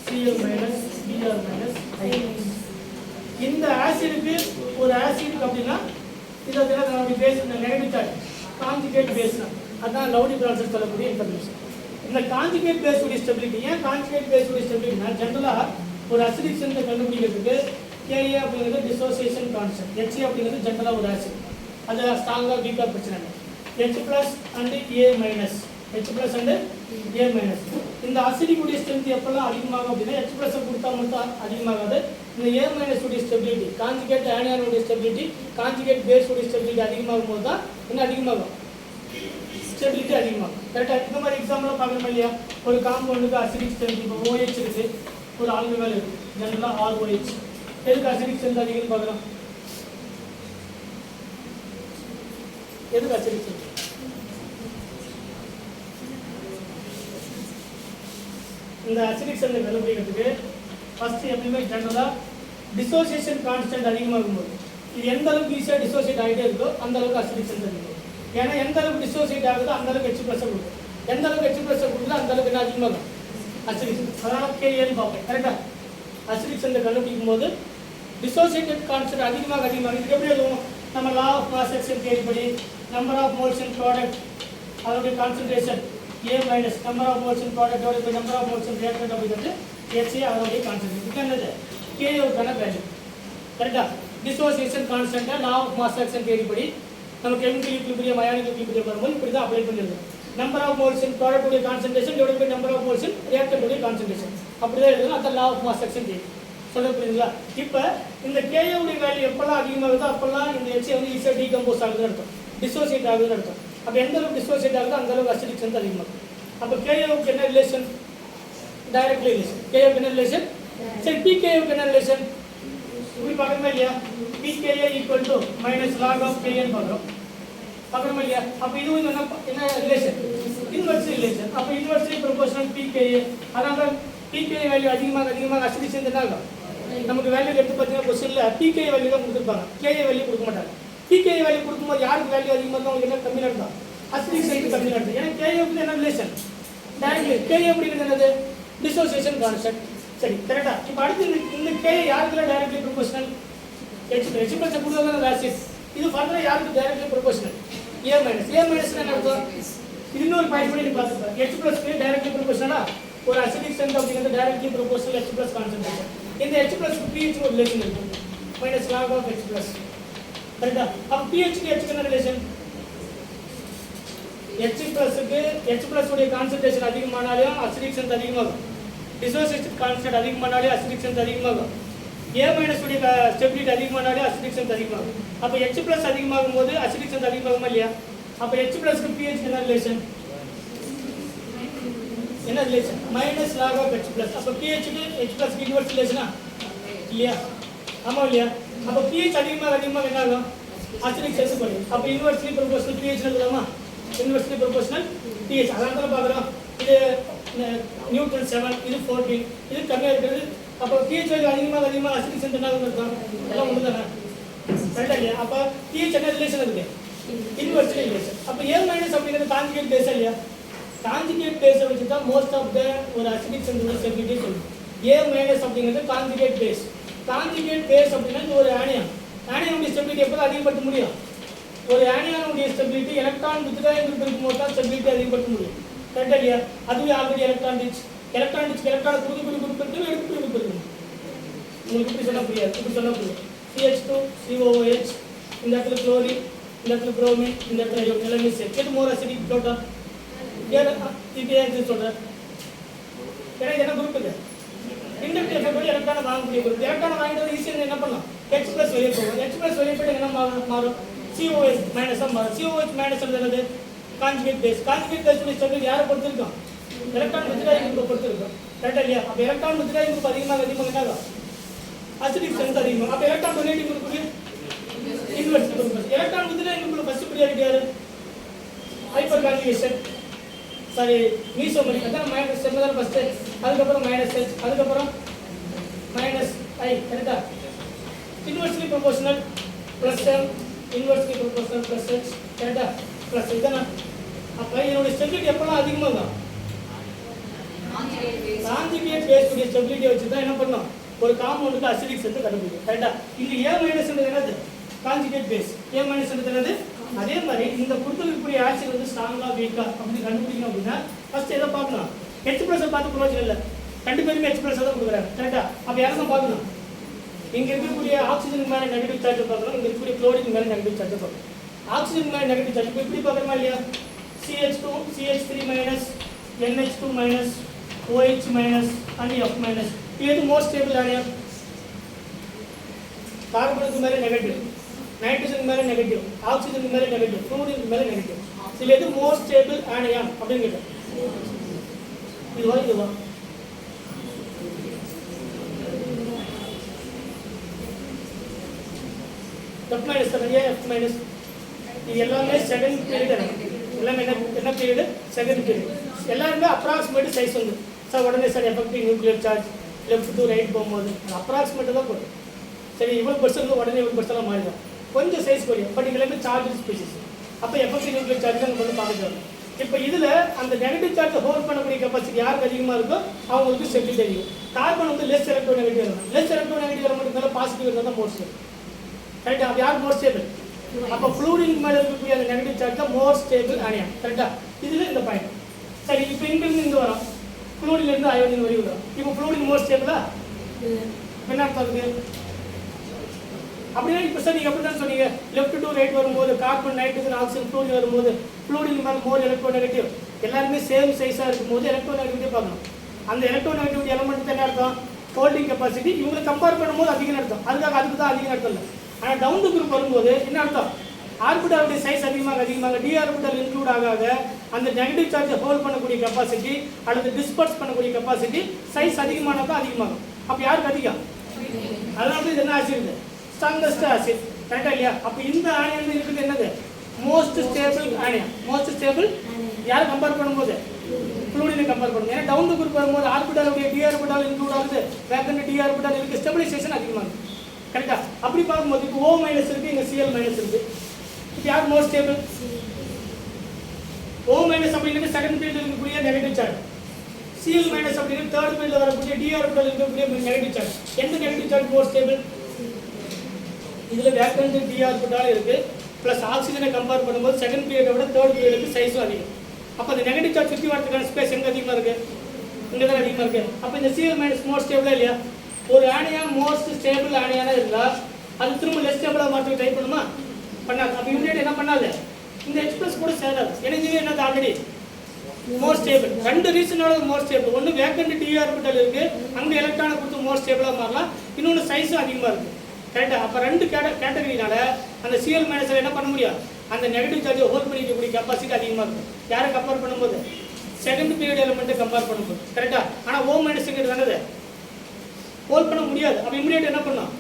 Cl- Br- I. இந்த ஆசிடுக்கு ஒரு ஆசிட் அப்படின்னா இது நம்மளுடைய base negative charge conjugate base தான். அதுதான் லவ்ரி பிரான்சர் சொல்லக்கூடிய இன்ஃபர்மேஷன். இந்த காஞ்சிகேட் பேஸ் உடைய ஸ்டெபிலிட்டி, ஏன் காஞ்சிகேட் பேஸ் உடைய ஸ்டெபிலிட்டினா ஜென்ரலாக ஒரு அசிடிக் சென்ட்டை கண்டுபிடிக்கிறதுக்கு Ka அப்படிங்கிறது டிசோசியேஷன் கான்ஸ்டன்ட், Ha அப்படிங்கிறது ஜென்ரலாக ஒரு ஆசிட், அது ஸ்ட்ராங்காக வீக்காக பிரச்சனை இல்லை. H+ and A-, H+ and A-. இந்த அசிடிக் உடைய ஸ்ட்ரென்த் எப்பெல்லாம் அதிகமாகும் அப்படின்னா H+ கொடுத்தா மட்டும் அதிகமாகாது. இந்த A- உடைய ஸ்டெபிலிட்டி, காஞ்சிகேட் ஆனியானுடைய ஸ்டெபிலிட்டி, காஞ்சிகேட் பேஸ் உடைய ஸ்டெபிலிட்டி அதிகமாகும் போது தான் என்ன அதிகமாகும்? ஸ்டெபிலிட்டி அதிகமாகும். கரெக்டாக இந்த மாதிரி எக்ஸாம்பிளாக பார்க்கணும் இல்லையா? ஒரு காம்பவுண்டுக்கு அசிடிக் ஸ்ட்ரென்த் இப்போ OH இருக்குது, ஒரு ஆல்கஹால் இருக்குது, ஜென்ரலாக ROH. எதுக்கு அசிடிக் ஸ்ட்ரென்த் அதிகம்னு பார்க்கலாம்? எதுக்கு அசிடிக் ஸ்ட்ரென்த்? இந்த அசிடிக் ஸ்ட்ரென்த் கண்டுபிடிக்கிறதுக்கு ஃபர்ஸ்ட் எப்பயுமே ஜென்ரலாக டிசோசியேஷன் கான்ஸ்டன்ட் அதிகமாகும் போது இது எந்த அளவுக்கு ஈஸியாக டிசோசியேட் ஆகிட்டே இருக்கோ அந்த அளவுக்கு அசிடிக் ஸ்ட்ரென்த் அதிகமாகும். ஏன்னா எந்த அளவுக்கு டிசோசியேட் ஆகுதோ அந்த அளவுக்கு H+ கொடுக்கும். எந்த அளவுக்கு H+ கொடுக்குதோ அந்த அளவுக்கு என்ன அதிகமாகும்? Acidic strength. அதனால் KAன்னு பார்ப்பேன். கரெக்டாக அசிடிக் ஸ்ட்ரென்த் கண்டுபிடிக்கும் போது டிசோசியேட்டட் கான்ஸ்டன்ட் அதிகமாக இதுக்கு எப்படி எழுதுவோம்? நம்ம law of mass action theory படி number of moles in product அதோடைய concentration A minus number of moles in product by number of moles in reactant அப்படிங்கிறது HA அதோடைய கான்சன்ட்ரேஷன். இது என்னது? KAவுக்கான வேல்யூ. கரெக்டாக டிசோசியேஷன் கான்ஸ்டன்ட்டை law of mass action theory படி நம்ம கெமிக்கல் ஈக்குலிபிரியம் அயானிக் ஈக்குலிபிரியம் வரும்போது இப்படி தான் அப்ளை பண்ணிருக்கோம். Number of moles in product உடைய concentration divided by number of moles in reactant உடைய கான்சன்ட்ரேஷன் அப்படி தான் எழுதணும். அந்த law of mass action theory சொல்ல புரியுதுங்களா? இப்போ இந்த KA உடைய வேல்யூ எப்பெல்லாம் அதிகமாகுதோ அப்பெல்லாம் இந்த HA வந்து ஈஸியாக டீகம்போஸ் ஆகுதுன்னு அர்த்தம், டிசோசியேட் ஆகுதுன்னு அர்த்தம். அப்போ எந்த அளவுக்கு டிசோசியேட் ஆகுதோ அந்த அளவுக்கு அசிடிக் ஸ்ட்ரென்த் அதிகமாகும். அப்போ KAவுக்கு என்ன ரிலேஷன்? Direct relation. KAவுக்கு என்ன ரிலேஷன்? சரி, PKAவுக்கு என்ன ரிலேஷன்? இப்படி பார்க்கணுமா இல்லையா? PKA equal to minus log of KAன்னு பார்க்குறோம். பார்க்கணுமா இல்லையா? அப்போ இதுவும் என்ன ரிலேஷன்? Inverse relation. அப்போ இன்வெர்ஸ்லி ப்ரொபோஷனல் PKA. அதனால PKA வேல்யூ அதிகமாக அசிடிக் ஸ்ட்ரென்த் என்ன ஆகும்? நமக்கு வேல்யூ எடுத்து பார்த்தீங்கன்னா கொஸ்டினில் PKA வேல்யூ தான் கொடுத்துருப்பாங்க, KA வேல்யூ கொடுக்க மாட்டாங்க. PKA வேல்யூ கொடுக்கும்போது யாருக்கு வேல்யூ அதிகமாக இருக்கும்? அவங்களுக்கு என்ன கம்மியாக இருக்கும்? அசிடிக் ஸ்ட்ரென்த் கம்மியாக இருக்கும். ஏன்னா KAவுக்கு என்ன ரிலேஷன்? டைரக்ட்லி. KA அப்படிங்கிறது என்னது? Dissociation constant. சரி, கரெக்டா? இப்போ அடுத்து இந்த KA யாருக்குலாம் டைரக்ட்லி ப்ரொபோஷனல்? H+ கொடுத்தா ஆசிட். இது ஃபர்தரா யாருக்கு directly proportional? A minus. A minus என்ன அர்த்தம்? இது இன்னொரு பாயிண்ட் பண்ணி பார்த்துக்கலாம். H+ க்கு டைரக்ட்லி ப்ரொபோஷனலா ஒரு அசிடிக் ஸ்ட்ரென்த் அப்படிங்கிறது டைரக்ட்லி ப்ரொபோஷனல் H+ கான்சன்ட்ரேஷன். இந்த H+ க்கு pH ஒரு ரிலேஷன் இருக்கு, மைனஸ் லாக் ஆஃப் H+. கரெக்டா? அப்ப pH க்கு H என்ன ரிலேஷன்? H+ க்கு H+ உடைய கான்சன்ட்ரேஷன் அதிகமானாலும் அசிடிக் ஸ்ட்ரென்த் அதிகமாகும். டிசோசியேஷன் கான்ஸ்டன்ட் அதிகமானாலும் அசிடிக் ஸ்ட்ரென்த் அதிகமாகும். A மைனஸ் உடைய ஸ்டெபிலிட்டி அதிகமானாலும் அசிடிக் ஸ்ட்ரென்த் அதிகமாகும். அப்ப H+ அதிகமாகும் போது அசிடிக் ஸ்ட்ரென்த் அதிகமாகுமா இல்லையா? அப்ப H+ க்கு pH என்ன ரிலேஷன்? என்ன relation? Minus log of H+. அப்ப pH க்கு H+ க்கு இன்வெர்ஸ் ரிலேஷனா இல்லையா? ஆமா இல்லையா? அப்ப pH அதிகமாக என்ன ஆகும்? அசிடிக் ஸ்ட்ரென்த் குறையும். அப்ப இன்வெர்ஸ்லி ப்ரொபோஷனல் pH எழுதலாமா? Inversely proportional pH. அதான் தான் பார்க்குறோம். இது நியூட்டன் 7, இது 14, இது கம்மியாக இருக்கிறது. அப்போ pH வேல்யூ அதிகமாக அசிடிக் ஸ்ட்ரென்த் என்ன இருக்கும்? எல்லாம் ஒன்று தானே? கரெக்டாக இல்லையா? அப்போ pH என்ன ரிலேஷன் இருக்குது? Inverse relation. அப்போ A மைனஸ் அப்படிங்கிறது கான்ஜுகேட் பேஸா இல்லையா? கான்ஜுகேட் பேஸை வச்சு தான் மோஸ்ட் ஆஃப் த ஒரு அசிடிக் ஸ்ட்ரென்த் ஸ்டெபிலிட்டி சொல்லுவோம். A மைனஸ் அப்படிங்கிறது கான்ஜுகேட் பேஸ். கான்ஜுகேட் பேஸ் அப்படின்னா ஒரு ஆனியன். ஆனியனுடைய ஸ்டெபிலிட்டி எப்போ அதிகப்படுத்த முடியும்? ஒரு ஆனியனுடைய ஸ்டெபிலிட்டி எலக்ட்ரான் வித்ட்ராயிங் குரூப் இருக்கும்போது தான் ஸ்டெபிலிட்டி அதிகப்படுத்த முடியும். கரெக்டாக இல்லையா? அதுவே ஆல்ரெடி எலக்ட்ரான் ரிச் எலக்ட்ரான் புது குரூப் இருக்கு, எடுத்து குரூப் இருக்கு. உங்களுக்கு இப்படி சொன்னால் புரியாது, இப்படி சொன்னால் புரியும். CH2 COOH, இந்த இடத்துல குளோரின், இந்த இடத்துல புரோமின், இந்த இடத்துல எல்லாமே சேர்த்து எது மோர் அசிடிக் டோட்டல் இது ஏன் சொல்கிறேன்? ஏன்னா இது என்ன குரூப் இது? இண்டக்டிவ் எஃபெக்ட் எலக்ட்ரானை வாங்கக்கூடிய குரூப். எலக்ட்ரானை வாங்கிட்டு ஈஸியாக என்ன பண்ணலாம்? H+ வெளியே போகும். H+ வெளியே போய்ட்டு என்ன மாறும்? COH மைனஸாக மாறும். COH மைனஸ் என்னது? Conjugate base. Conjugate base stability யாரை பொறுத்திருக்கோம்? எலக்ட்ரான் வித்ட்ராயிங் குரூப்பை பொறுத்திருக்கோம். கரெக்டாக இல்லையா? அப்போ எலக்ட்ரான் வித்ட்ராயிங் குரூப் அதிகமாக என்ன அசிடிக் ஸ்ட்ரென்த் அதிகமாக. அப்போ எலக்ட்ரான் டொனேட்டிங் குரூப்புக்கு இன்வெர்ஸ் குரூப். எலக்ட்ரான் வித்ட்ராயிங் குரூப்பில் ஃபர்ஸ்ட் ப்ரியாரிட்டி யாரு? Hyper conjugation, sorry mesomery. அதான் மைனஸ் M தான் ஃபர்ஸ்ட், அதுக்கப்புறம் மைனஸ் H, அதுக்கப்புறம் மைனஸ் I. கரெக்டா? Inversely proportional plus M, inversely proportional plus H. கரெக்டா? ப்ளஸ் இதுதானே. அப்போ என்னுடைய ஸ்டெபிலிட்டி எப்போல்லாம் அதிகமாக தான்? கான்ஜுகேட் பேஸ் உடைய ஸ்டெபிலிட்டி வச்சு தான் என்ன பண்ணோம்? ஒரு காம்பவுண்டுக்கு அசிடிக் ஸ்ட்ரென்த் கண்டுபிடிக்கும். கரெக்டா? இங்க A மைனஸ் என்னது? Conjugate base. A மைனஸ் என்னது? அதே மாதிரி இந்த கொடுத்துருக்கக்கூடிய ஆசிட் வந்து ஸ்ட்ராங்கா வீக்கா அப்படி கண்டுபிடிக்கணும் அப்படின்னா ஃபர்ஸ்ட் எதை பார்க்கணும்? H+ பார்த்து பிரயோஜனம் இல்லை. ரெண்டு பேருமே H+ தான் கொடுக்குறாங்க. கரெக்டா? அப்போ யாரை தான் பார்க்கணும்? இங்க இருக்கக்கூடிய ஆக்சிஜனுக்கு மேலே நெகட்டிவ் சார்ஜ் பார்க்கணும், இங்க இருக்கக்கூடிய குளோரின் மேலே நெகட்டிவ் சார்ஜ் பார்க்கணும். ஆக்சிஜன் மேலே நெகட்டிவ் சார்ஜ் இப்போ இப்படி பார்க்கணுமா இல்லையா? CH2 CH3 minus NH2 minus OH minus and F minus. இது மோஸ்ட் ஸ்டேபிள் ஆனியன். கார்பனுக்கு மேலே நெகட்டிவ், நைட்ரஜனுக்கு மேலே நெகட்டிவ், ஆக்சிஜனுக்கு மேலே நெகட்டிவ், ஃப்ளூரினுக்கு மேலே நெகட்டிவ். இதில் எது மோர் ஸ்டேபிள் ஆனியான் அப்படின்னு கேட்டேன். இதுவா F minus F minus இது எல்லாமே செகண்ட் பீரியட். எல்லாமே என்ன பீரியடு? Second period. எல்லாருமே அப்ராக்சிமேட் சைஸ் வந்து சார் உடனே sir effective nuclear charge left to right போகும்போது அப்ராக்சிமேட்டு தான் போடும். சரி இவ்வளோ பெருசாக உடனே இவ்வளோ பெருசாக மாறிடும், கொஞ்சம் சைஸ் குறையும். பட் எல்லாமே சார்ஜ் ஸ்பீசிஸ். அப்போ எஃபெக்டிவ் நியூக்ளியர் சார்ஜ் நம்ம வந்து பார்க்க தேவை. இப்போ இதில் அந்த நெகட்டிவ் சார்ஜை ஹோல்ட் பண்ணக்கூடிய கெப்பாசிட்டி யாருக்கு அதிகமாக இருக்கோ அவங்களுக்கு ஸ்டெபிலிட்டி அதிகம். கார்பன் வந்து லெஸ் எலக்ட்ரோ நெகட்டிவ் வரும். லெஸ் எலக்ட்ரோ நெகட்டிவ் வர மட்டும் பாசிட்டிவ் இருந்தால் தான் மோர் ஸ்டேபிள். கரெக்டாக? அப்போ யார் மோர் ஸ்டேபிள்? அப்போ ஃப்ளூரின் மேலே இருக்கக்கூடிய அந்த நெகட்டிவ் சார்ஜ் தான் மோர் ஸ்டேபிள் ஆனியான். கரெக்டாக? இதில் இந்த பாயிண்ட். சரி இப்போ இங்கிருந்து இங்கே வரும், ஃப்ளூரின்லேருந்து அயோடின் வரைக்கும் வரும். இப்போ ஃப்ளூரின் மோர் ஸ்டேபிளா? என்ன அர்த்தம் இருக்குது? அப்படின்னா இப்போ சார் நீங்கள் எப்படி தான் சொன்னீங்க, லெஃப்ட் டு ரைட் வரும்போது கார்பன் நைட்ரஜன் ஆக்சிஜன் ஃப்ளூரின் வரும்போது ஃப்ளூரின் மேலே மோர் எலக்ட்ரோ நெகட்டிவ், எல்லாருமே சேம் சைஸாக இருக்கும்போது எலக்ட்ரோ நெகட்டிவிட்டி பார்க்கணும். அந்த எலக்ட்ரோ நெகட்டிவிட்டி எலமெண்ட் என்ன அர்த்தம்? Holding capacity. இவங்களை கம்பேர் பண்ணும்போது அதிகம் அர்த்தம். அதுக்கு தான் அதிகம் அர்த்தம் இல்லை. ஆனால் டவுன் டு குரூப் வரும்போது என்ன அர்த்தம்? ஆர்பிட்டாலுடைய சைஸ் அதிகமாக டி ஆர்பிட்டால் இன்க்ளூட் ஆகாத அந்த நெகட்டிவ் சார்ஜை ஹோல்ட் பண்ணக்கூடிய கெப்பாசிட்டி அல்லது டிஸ்பர்ஸ் பண்ணக்கூடிய கெப்பாசிட்டி சைஸ் அதிகமானப்போ அதிகமாகும். அப்போ யாருக்கு அதிகம்? அதனால இது என்ன ஆசிட்? Strongest acid. கரெக்டாக இல்லையா? அப்போ இந்த ஆனியன் இருக்குது என்னது? Most stable onion. Most stable யாரை கம்பேர் பண்ணும்போது? ஃப்ளூரினை கம்பேர் பண்ணும்போது. ஏன்னா டவுன் டு குரூப் வரும்போது ஆர்பிட்டாலுடைய டி ஆர்பிட்டால் இன்க்ளூட் ஆகுது, வேக்கண்ட் டி ஆர்பிட்டால் இருக்குது, ஸ்டெபிலைசேஷன் அதிகமாகுது. கரெக்டா? அப்படி பார்க்கும்போது இப்போ O மைனஸ் இருக்குது, இங்கே Cl மைனஸ் இருக்குது. இப்போ யார் மோர் ஸ்டேபிள்? O மைனஸ் அப்படிங்கிறது செகண்ட் பீரியட் இருக்கக்கூடிய நெகட்டிவ் சார்ஜ். Cl மைனஸ் அப்படிங்கிறது தேர்ட் பீரியட்ல வரக்கூடிய டி ஆர்பிட்டால் இருக்கக்கூடிய நெகட்டிவ் சார்ஜ். எந்த நெகட்டிவ் சார்ஜ் மோர் ஸ்டேபிள்? இதில் வேக்கண்ட் டி ஆர்பிட்டால் இருக்குது ப்ளஸ் ஆக்சிஜனை கம்பேர் பண்ணும்போது செகண்ட் பீரியடை விட தேர்ட் பீரியடுக்கு சைஸும் அதிகம். அப்போ அந்த நெகட்டிவ் சார்ஜ் சுற்றி வரதுக்கான ஸ்பேஸ் எங்கே அதிகமாக இருக்குது? இங்கே தான் அதிகமாக இருக்குது. அப்போ இந்த Cl மைனஸ் மோர் ஸ்டேபிளா இல்லையா? ஒரு ஆனியான் மோஸ்ட் ஸ்டேபிள் ஆனியானா இருந்தால் அது திரும்ப லெஸ் ஸ்டேபிளாக மாற்றி ட்ரை பண்ணுமா? பண்ணாது. அப்போ இம்மிடியேட் என்ன பண்ணாது? இந்த எக்ஸ்பிரஸ் கூட சேராது. எனர்ஜிவே என்னது? ஆல்ரெடி மோர் ஸ்டேபிள். ரெண்டு ரீசனோட மோர் ஸ்டேபிள். ஒன்று வேக்கண்ட் டி ஆர்பிட்டல் இருக்குது, அங்கே எலக்ட்ரானை கொடுத்து மோர் ஸ்டேபிளாக மாறலாம். இன்னொன்று சைஸும் அதிகமாக இருக்குது. கரெக்டாக? அப்போ ரெண்டு கேட்டகரினால அந்த Cl மைனஸில் என்ன பண்ண முடியும்? அந்த நெகட்டிவ் சார்ஜை ஹோல்ட் பண்ணிக்கக்கூடிய கெப்பாசிட்டி அதிகமாக இருக்கும். யாரை கம்பேர் பண்ணும்போது? செகண்ட் பீரியட் எலிமெண்ட்டை கம்பேர் பண்ணும்போது. கரெக்டாக? ஆனால் O மைனஸுங்கிறது என்னது? ஹோல்ட் பண்ண முடியாது. அப்போ இமிடியேட் என்ன பண்ணலாம்?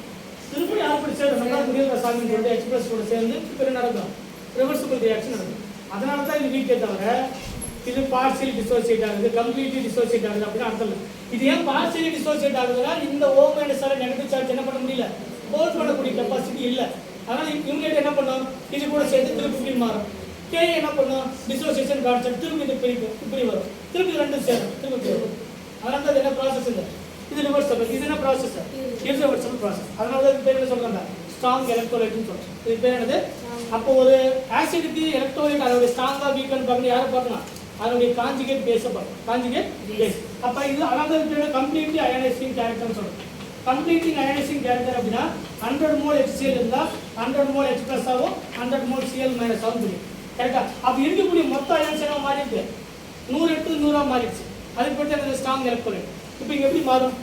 திருப்பி யார் கூட சேர்ந்து நம்மளால் முடியாத சாமின்னு சொல்லிட்டு எக்ஸ்பிரஸ் கூட சேர்ந்து இப்போ நடக்கும், ரிவர்சிபிள் ரியாக்ஷன் நடக்கும். அதனால தான் இது வீக்கே தவிர இது பார்சியலி டிசோசியேட் ஆகுது, கம்ப்ளீட்லி டிசோசியேட் ஆகுது அப்படின்னு அர்த்தம் இல்லை. இது ஏன் பார்சியலி டிசோசியேட் ஆகுதுன்னா இந்த O மைனஸால நெகட்டிவ் சார்ஜ் என்ன பண்ண முடியல, ஹோல்ட் பண்ணக்கூடிய கெப்பாசிட்டி இல்லை. அதனால இமிடியேட் என்ன பண்ணும்? இது கூட சேர்ந்து திருப்பி மாறும். கே என்ன பண்ணும்? டிசோசியேஷன் கான்செப்ட் திருப்பி இது பிரிக்கும், இப்படி வரும், திருப்பி ரெண்டும் சேரும், திருப்பி வரும். அதனால தான் என்ன ப்ராசஸ் இல்லை, இது ரிவர்சபிள். இது என்ன ப்ராசஸ்? Irreversible process. அதனால தான் இது பேர் என்ன சொல்றாங்க? ஸ்ட்ராங் எலக்ட்ரோலைட்னு சொல்றோம். இது பேர் என்னது? அப்போ ஒரு ஆசிடுக்கு எலக்ட்ரோலைட் அதோட ஸ்ட்ராங்கா வீக்கன் பார்க்கணும். யாரை பார்க்கலாம்? அதனுடைய கான்ஜுகேட் பேஸை பார்க்கணும். Conjugate base. அப்போ இது அதனால தான் கம்ப்ளீட்லி அயனைசிங் கேரக்டர்னு சொல்றோம். கம்ப்ளீட்லி அயனைசிங் கேரக்டர் அப்படின்னா 100 மோல் HCl இருந்தால் 100 மோல் H ப்ளஸ் ஆகும், 100 மோல் Cl மைனஸ் ஆகும் தெரியும். கரெக்டா? அப்போ இருக்கக்கூடிய மொத்த அயன்ஸ் என்ன மாறி இருக்கு? 100 எடுத்து 100 மாறிடுச்சு. அதுக்கு பற்றி ஸ்ட்ராங் எலக்ட்ரோலைட். இப்போ இங்கே எப்படி மாறும்?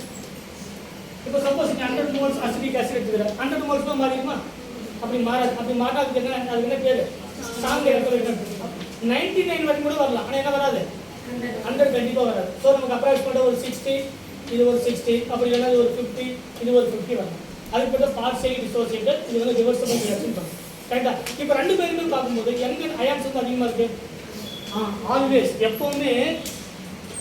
இப்போ சப்போஸ் 100 மோல்ஸ் அசிட்டிக் ஆசிட் எடுத்துக்கிறேன், 100 மோல்ஸ் தான் மாறிடுமா? அப்படி மாறாது. அப்படி மாறாதுக்கு என்ன, அதுக்கு என்ன பேர்? Strong electrolyte. 99 வரைக்கும் கூட வரலாம், ஆனால் என்ன வராது? 100 கண்டிப்பாக வராது. ஸோ நமக்கு அப்ராக்சிமேட்டாக ஒரு 60, இது ஒரு 60, அப்படி இல்லைன்னா இது ஒரு 50, இது ஒரு 50 வரலாம். அதுக்கு பேர் பார்சியலி டிசோசியேட்டட். இது வந்து ரிவர்சிபிள் ரியாக்ஷன் பண்ணும். கரெக்டா? இப்போ ரெண்டு பேருமே பார்க்கும்போது எங்கே அயான்ஸ் வந்து அதிகமாக இருக்கு? ஆல்வேஸ் எப்பவுமே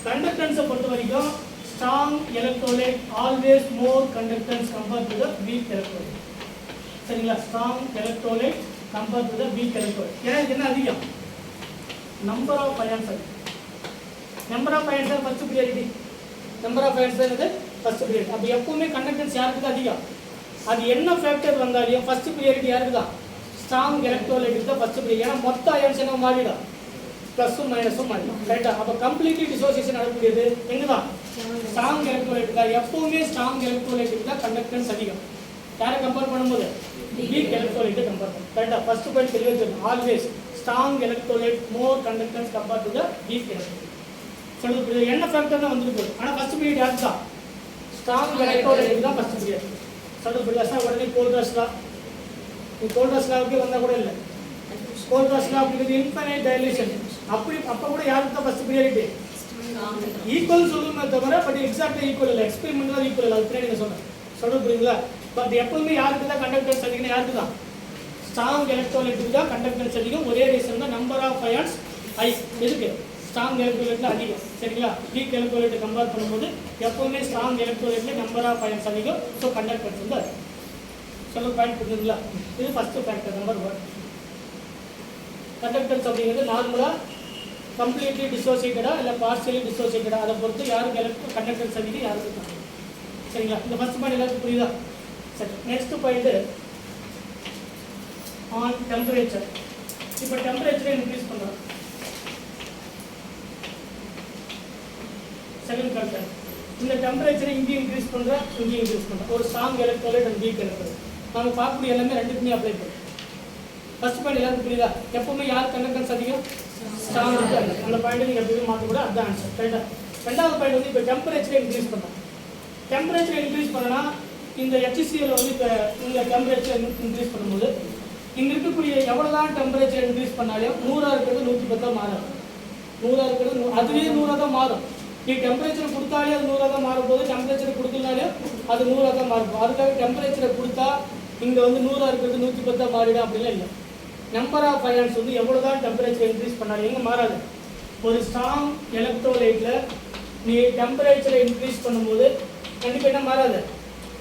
கண்டக்டன்ஸை பொறுத்த வரைக்கும் strong electrolyte always more conductance compared to the weak electrolyte. சரிங்களா? strong electrolyte compared to the weak electrolyte. ஏன்னா இது என்ன அதிகம்? number of ions. number of ions is first priority. number of ions is first priority. அப்ப எப்பவுமே conductance யாருக்கு அதிகம்? அது என்ன ஃபேக்டர் வந்தாலும் ஃபர்ஸ்ட் priority யாருக்கு தான்? strong electrolyte தான் ஃபர்ஸ்ட் priority. ஏன்னா மொத்த ions என்ன மாறிடும்? ப்ளஸும் மைனஸும் மாறிடும். ரைட்டா? அப்ப கம்ப்ளீட்லி டிசோசியேஷன் நடக்கக்கூடியது எங்க தான்? ஸ்ட்ராங் எலக்ட்ரோலைட் தான். எப்பவுமே ஸ்ட்ராங் எலக்ட்ரோலைட் தான் கண்டக்டன்ஸ் அதிகம். யாரை கம்பேர் பண்ணும்போது? வீக் எலக்ட்ரோலைட்டை கம்பேர் பண்ணும். ரைட்டா? ஃபர்ஸ்ட் பாயிண்ட் தெளிவாக சொல்லணும். Always strong electrolyte more conductance compare to the week electrolyte. சொல்றது என்ன ஃபேக்டர் தான் வந்துட்டு போகுது. ஆனால் ஃபர்ஸ்ட் பீரியட் யாருக்கு தான்? ஸ்ட்ராங் எலக்ட்ரோலைட் தான் ஃபர்ஸ்ட் பீரியட். சொல்றது புரியாசா? உடனே கோல்ட்ராஸ்லாம் கோல்ட்ராஸ்லாவுக்கு வந்தால் கூட இல்லை. கோல்காஸ்ட் லா அப்படிங்கிறது இன்ஃபைனைட் டைலேஷன். அப்போ கூட யாருக்கு தான் ஃபர்ஸ்ட் ப்ரியாரிட்டி? ஈக்குவல் சொல்லுமே தவிர பட் எக்ஸாக்டா ஈக்குவல் இல்லை, எக்ஸ்பெரிமெண்ட் தான் ஈக்குவல் இல்லை. அது பின்னாடி நீங்கள் சொல்ல புரியுங்களா? பட் எப்பவுமே யாருக்கு தான் கண்டக்டன்ஸ் அதிகம்? யாருக்கு தான்? ஸ்ட்ராங் எலக்ட்ரோலைட்டுக்கு தான் கண்டக்டன்ஸ் அதிகம். ஒரே ரீசன் தான், நம்பர் ஆஃப் அயான்ஸ் ஹை. எதுக்கு? ஸ்ட்ராங் எலக்ட்ரோலைட்ல அதிகம். சரிங்களா? வீக் எலக்ட்ரோலைட்டை கம்பேர் பண்ணும்போது எப்பவுமே ஸ்ட்ராங் எலக்ட்ரோலைட்ல நம்பர் ஆஃப் அயான்ஸ் அதிகம். ஸோ கண்டக்டன்ஸ் வந்து சொல்ல பாயிண்ட் புரியுதுங்களா? இது ஃபர்ஸ்ட் ஃபேக்டர் நம்பர் 1. கண்டக்டன்ஸ் அப்படிங்கிறது நார்மலா கம்ப்ளீட்லி டிசோசியேட்டடா இல்லை பார்ஷியலி டிசோசியேட்டடா, அதை பொறுத்து யாருக்கு கண்டக்டன்ஸ் அதிகம், யாருக்கு கம்மி. சரிங்களா? இந்த ஃபர்ஸ்ட் பாயிண்ட் எல்லாத்துக்கும் புரியுதா? சரி, நெக்ஸ்ட் பாயிண்ட் ஆன் டெம்பரேச்சர். இப்போ டெம்பரேச்சரை இன்க்ரீஸ் பண்ணுறோம். செகண்ட் கண்டக்ட் இந்த டெம்பரேச்சரை இங்கேயும் இன்க்ரீஸ் பண்ணுறோம், இங்கேயும் இன்க்ரீஸ் பண்ணுறோம். ஒரு strong electrolyte and weak electrolyte நம்ம பார்க்கக்கூடிய எல்லாமே ரெண்டுக்குமே அப்ளை பண்ணுறோம். ஃபர்ஸ்ட் பாயிண்ட் எல்லாருக்கும் புரியுதா? எப்பவுமே யார் கண்டக்டன்ஸ் அதிகம்? ஸ்ட்ராங் இருக்காது. அந்த பாயிண்ட் நீங்கள் எப்படி மாற்ற கூட அதுதான் ஆன்சர். கரெக்டாக? ரெண்டாவது பாயிண்ட் வந்து இப்போ டெம்பரேச்சரை இன்க்ரீஸ் பண்ணுறோம். டெம்பரேச்சரை இன்க்ரீஸ் பண்ணனா இந்த HCl வந்து இப்போ இந்த டெம்பரேச்சர் இன்க்ரீஸ் பண்ணும்போது இங்கே இருக்கக்கூடிய எவ்வளோ தான் டெம்பரேச்சர் இன்க்ரீஸ் பண்ணாலும் 100 இருக்கிறது 110 மாறும். 100 இருக்கிறது அதுவே 100 தான் மாறும். நீ டெம்பரேச்சர் கொடுத்தாலே அது 100 தான் மாறும் போது, டெம்பரேச்சர் கொடுக்கலனாலே அது 100 தான் மாறும். அதுக்காக டெம்பரேச்சரை கொடுத்தா இங்கே வந்து 100 இருக்கிறது 110 மாறிடும் அப்படிலாம் இல்லை. நம்பர் ஆஃப் அயான்ஸ் வந்து எவ்வளோ தான் டெம்பரேச்சர் இன்க்ரீஸ் பண்ணாலும் எங்கே மாறாது. ஒரு ஸ்ட்ராங் எலக்ட்ரோலைட்டில் நீ டெம்பரேச்சரை இன்க்ரீஸ் பண்ணும்போது கண்டிப்பாக என்ன மாறாது?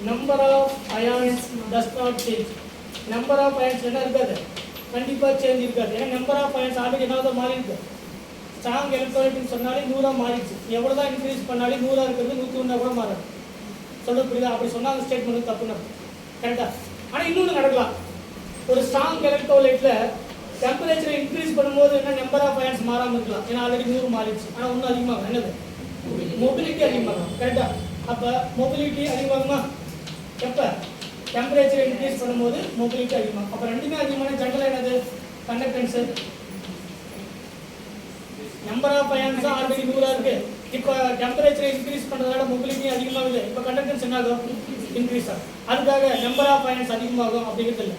Number of ions does not change. Number of ions என்ன இருக்காது? கண்டிப்பாக சேஞ்ச் இருக்காது. ஏன்னா நம்பர் ஆஃப் அயான்ஸ் ஆல்ரெடி என்ன மாறி இருக்கு. ஸ்ட்ராங் எலக்ட்ரோலைட்னு சொன்னாலே 100 மாறிடுச்சு. எவ்வளோ தான் இன்க்ரீஸ் பண்ணாலே 100 இருக்கிறது 101 கூட மாறாது. சொல்ல புரியுதா? அப்படி சொன்னால் அந்த ஸ்டேட்மெண்ட் தப்பு நடக்கும். கரெக்டாக? ஆனால் இன்னொன்று நடக்கலாம். ஒரு ஸ்ட்ராங் எலக்ட்ரோலைட்ல டெம்பரேச்சரை இன்க்ரீஸ் பண்ணும்போது என்ன நம்பர் ஆஃப் அயான்ஸ் மாறாமல் இருக்கலாம். ஏன்னா ஆல்ரெடி 100 மாறிடுச்சு. ஆனால் இன்னும் அதிகமாகும். என்னது? மொபிலிட்டி அதிகமாகும். கரெக்டா? அப்போ மொபிலிட்டி அதிகமாகுமா? எப்போ? டெம்பரேச்சரை இன்க்ரீஸ் பண்ணும்போது மொபிலிட்டி அதிகமாகும். அப்போ ரெண்டுமே அதிகமான ஜென்ரலாக என்னது? Conductance. Number of ions already 100 இருக்கு. இப்போ டெம்பரேச்சரை இன்க்ரீஸ் பண்ணுறதால மொபிலிட்டி அதிகமாகுது. இப்போ கண்டக்டன்ஸ் என்ன ஆகும்? இன்க்ரீஸ் ஆகும். அதுக்காக நம்பர் ஆஃப் அயான்ஸ் அதிகமாகும் அப்படிங்கிறது இல்லை.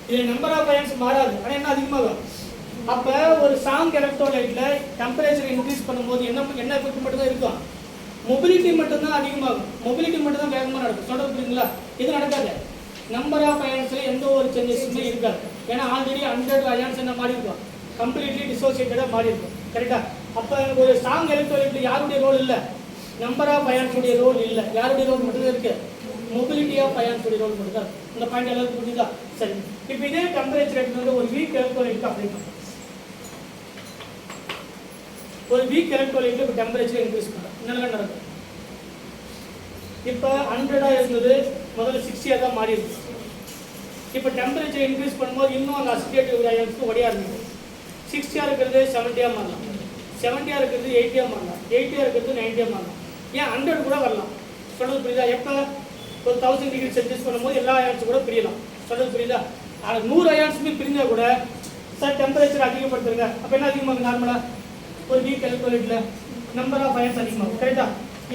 இதில் நம்பர் ஆஃப் அயான்ஸ் மாறாது, ஆனால் என்ன அதிகமாகும்? அப்போ ஒரு ஸ்ட்ராங் எலக்ட்ரோலைட்ல டெம்பரேச்சர் இன்க்ரீஸ் பண்ணும்போது என்ன எஃபெக்ட் மட்டும் தான் இருக்கும்? மொபிலிட்டி மட்டும்தான் அதிகமாகும். மொபிலிட்டி மட்டும் தான் வேகமாக நடக்கும். சொல்றது புரியுங்களா? இது நடக்காது. நம்பர் ஆஃப் அயான்ஸில் எந்த ஒரு சேஞ்சஸுமே இருக்காது. ஏன்னா ஆல்ரெடி 100 அயான்ஸ் என்ன மாறி இருக்கும்? கம்ப்ளீட்லி டிசோசியேட்டடாக மாறி இருக்கும். கரெக்டாக? அப்போ ஒரு ஸ்ட்ராங் எலக்ட்ரோலைட்ல யாருடைய ரோல் இல்லை? நம்பர் ஆஃப் அயான்ஸுடைய ரோல் இல்லை. யாருடைய ரோல் மட்டும் தான் இருக்குது? மொபிலிட்டி ஆஃப் அயான்ஸுடைய ரோல் மட்டும் தான். இந்த பாயிண்ட் எல்லாருக்கும் புரியுதா? சரி, இப்போ இதே டெம்பரேச்சர் எடுத்து ஒரு வீக் எலக்ட்ரோலைட்டுக்கு அப்ளை பண்ணுறோம். ஒரு வீக் எலக்ட்ரோலைட்டில் இப்போ டெம்பரேச்சர் இன்க்ரீஸ் பண்ணுறோம். என்னெல்லாம் நடக்கும்? இப்போ 100 இருந்தது, முதல்ல 60 தான் மாறி இருக்கு. இப்போ டெம்பரேச்சர் இன்க்ரீஸ் பண்ணும்போது இன்னும் அந்த அசிட்டேட்டிவ் அயான்ஸ்க்கு ஒடியா இருந்தது. 60 இருக்கிறது 70 மாறலாம், 70 இருக்கிறது 80 மாறலாம், 80 இருக்கிறது 90 மாறலாம், ஏன் 100 கூட வரலாம். சொல்றது புரியுதா? எப்போ ஒரு 1000 டிகிரி செல்சியஸ் பண்ணும்போது எல்லா அயான்ஸும் கூட பிரியலாம். சொல்றது புரியுதா? 100 அயான்ஸுமே பிரிஞ்சா கூட சார் டெம்பரேச்சர் அதிகப்படுத்துருங்க. அப்போ என்ன அதிகமாகும்? நார்மலாக ஒரு வீக் எலக்ட்ரோலைட்ல நம்பர் ஆஃப் அயான்ஸ் அதிகமாகும். கரெக்டா?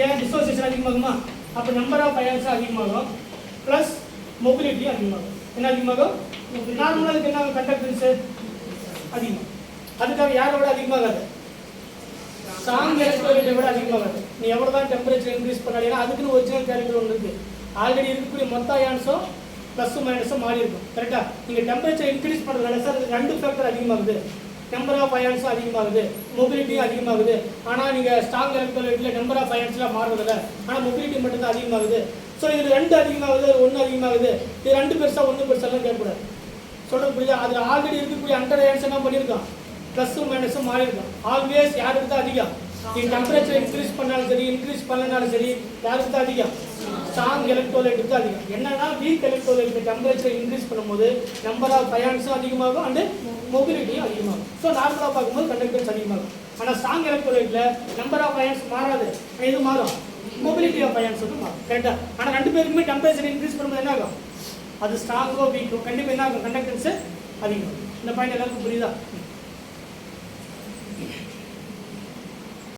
ஏன் டிசோசியேஷன் அதிகமாகுமா? அப்போ நம்பர் ஆஃப் அயான்ஸ் அதிகமாகும், ப்ளஸ் மொபிலிட்டி அதிகமாகும். என்ன அதிகமாகும்? நார்மலாக அதுக்கு என்ன கண்டக்டன்ஸ் அதிகமாகும். அதுக்காக யாரோட அதிகமாகாது? ஸ்ட்ராங் எலக்ட்ரோலைட்டை விட அதிகமாகாது. நீ எவ்வளோ தான் டெம்பரேச்சர் இன்க்ரீஸ் பண்ணாலும் அதுக்குன்னு ஒரிஜினல் கேரக்டர் ஒன்று இருக்குது. ஆல்ரெடி இருக்கக்கூடிய மொத்த அயான்ஸும் ப்ளஸ்ஸும் மைனஸும் மாறி இருக்கும். கரெக்டாக? நீங்கள் டெம்பரேச்சர் இன்க்ரீஸ் பண்ணுறதுனால சார் 2 ஃபேக்டர் அதிகமாகுது. நம்பர் ஆஃப் அயான்ஸும் அதிகமாகுது, மொபிலிட்டியும் அதிகமாகுது. ஆனால் நீங்கள் ஸ்ட்ராங் எலக்ட்ரோலைட்டில் நம்பர் ஆஃப் அயான்ஸ்லாம் மாறுறதில்ல, ஆனால் மொபிலிட்டி மட்டும் தான் அதிகமாகுது. ஸோ இது 2 அதிகமாகுது, அது 1 அதிகமாகுது. இது 2 பெருசாக 1 பெருசாலாம் கேட்கக்கூடாது. சொல்கிறது புரியுதா? அதில் ஆல்ரெடி இருக்கக்கூடிய 100 அயான்ஸ் என்ன பண்ணியிருக்கோம்? ப்ளஸ்ஸும் மைனஸும் மாறி இருக்கும். ஆல்வேஸ் யாருக்கு தான் அதிகம்? நீங்கள் டெம்பரேச்சர் இன்க்ரீஸ் பண்ணாலும் சரி, இன்க்ரீஸ் பண்ணனாலும் சரி, யாருக்கு தான் அதிகம்? ஸ்ட்ராங் எலக்ட்ரோலைட்டுக்கு தான் அதிகம். என்னன்னா வீக் எலக்ட்ரோலைட் டெம்பரேச்சர் இன்க்ரீஸ் பண்ணும்போது நம்பர் ஆஃப் அயான்ஸும் அதிகமாகும் அண்டு மொபிலிட்டியும் அதிகமாகும். ஸோ நார்மலாக பார்க்கும்போது கண்டக்டன்ஸ் அதிகமாகும். ஆனால் ஸ்ட்ராங் எலக்ட்ரோலைட்டில் நம்பர் ஆஃப் அயான்ஸ் மாறாது, இது மாறும், மொபிலிட்டி ஆஃப் அயான்ஸ் வந்து மாறும். கரெக்டாக? ஆனால் 2 பேருக்குமே டெம்பரேச்சர் இன்க்ரீஸ் பண்ணும்போது என்ன ஆகும்? அது ஸ்ட்ராங்கோ வீக்கோ கண்டிப்பாக என்ன ஆகும்? கண்டக்டன்ஸ் அதிகமாகும். இந்த பாயிண்ட் எல்லாருக்கும் புரியுதா?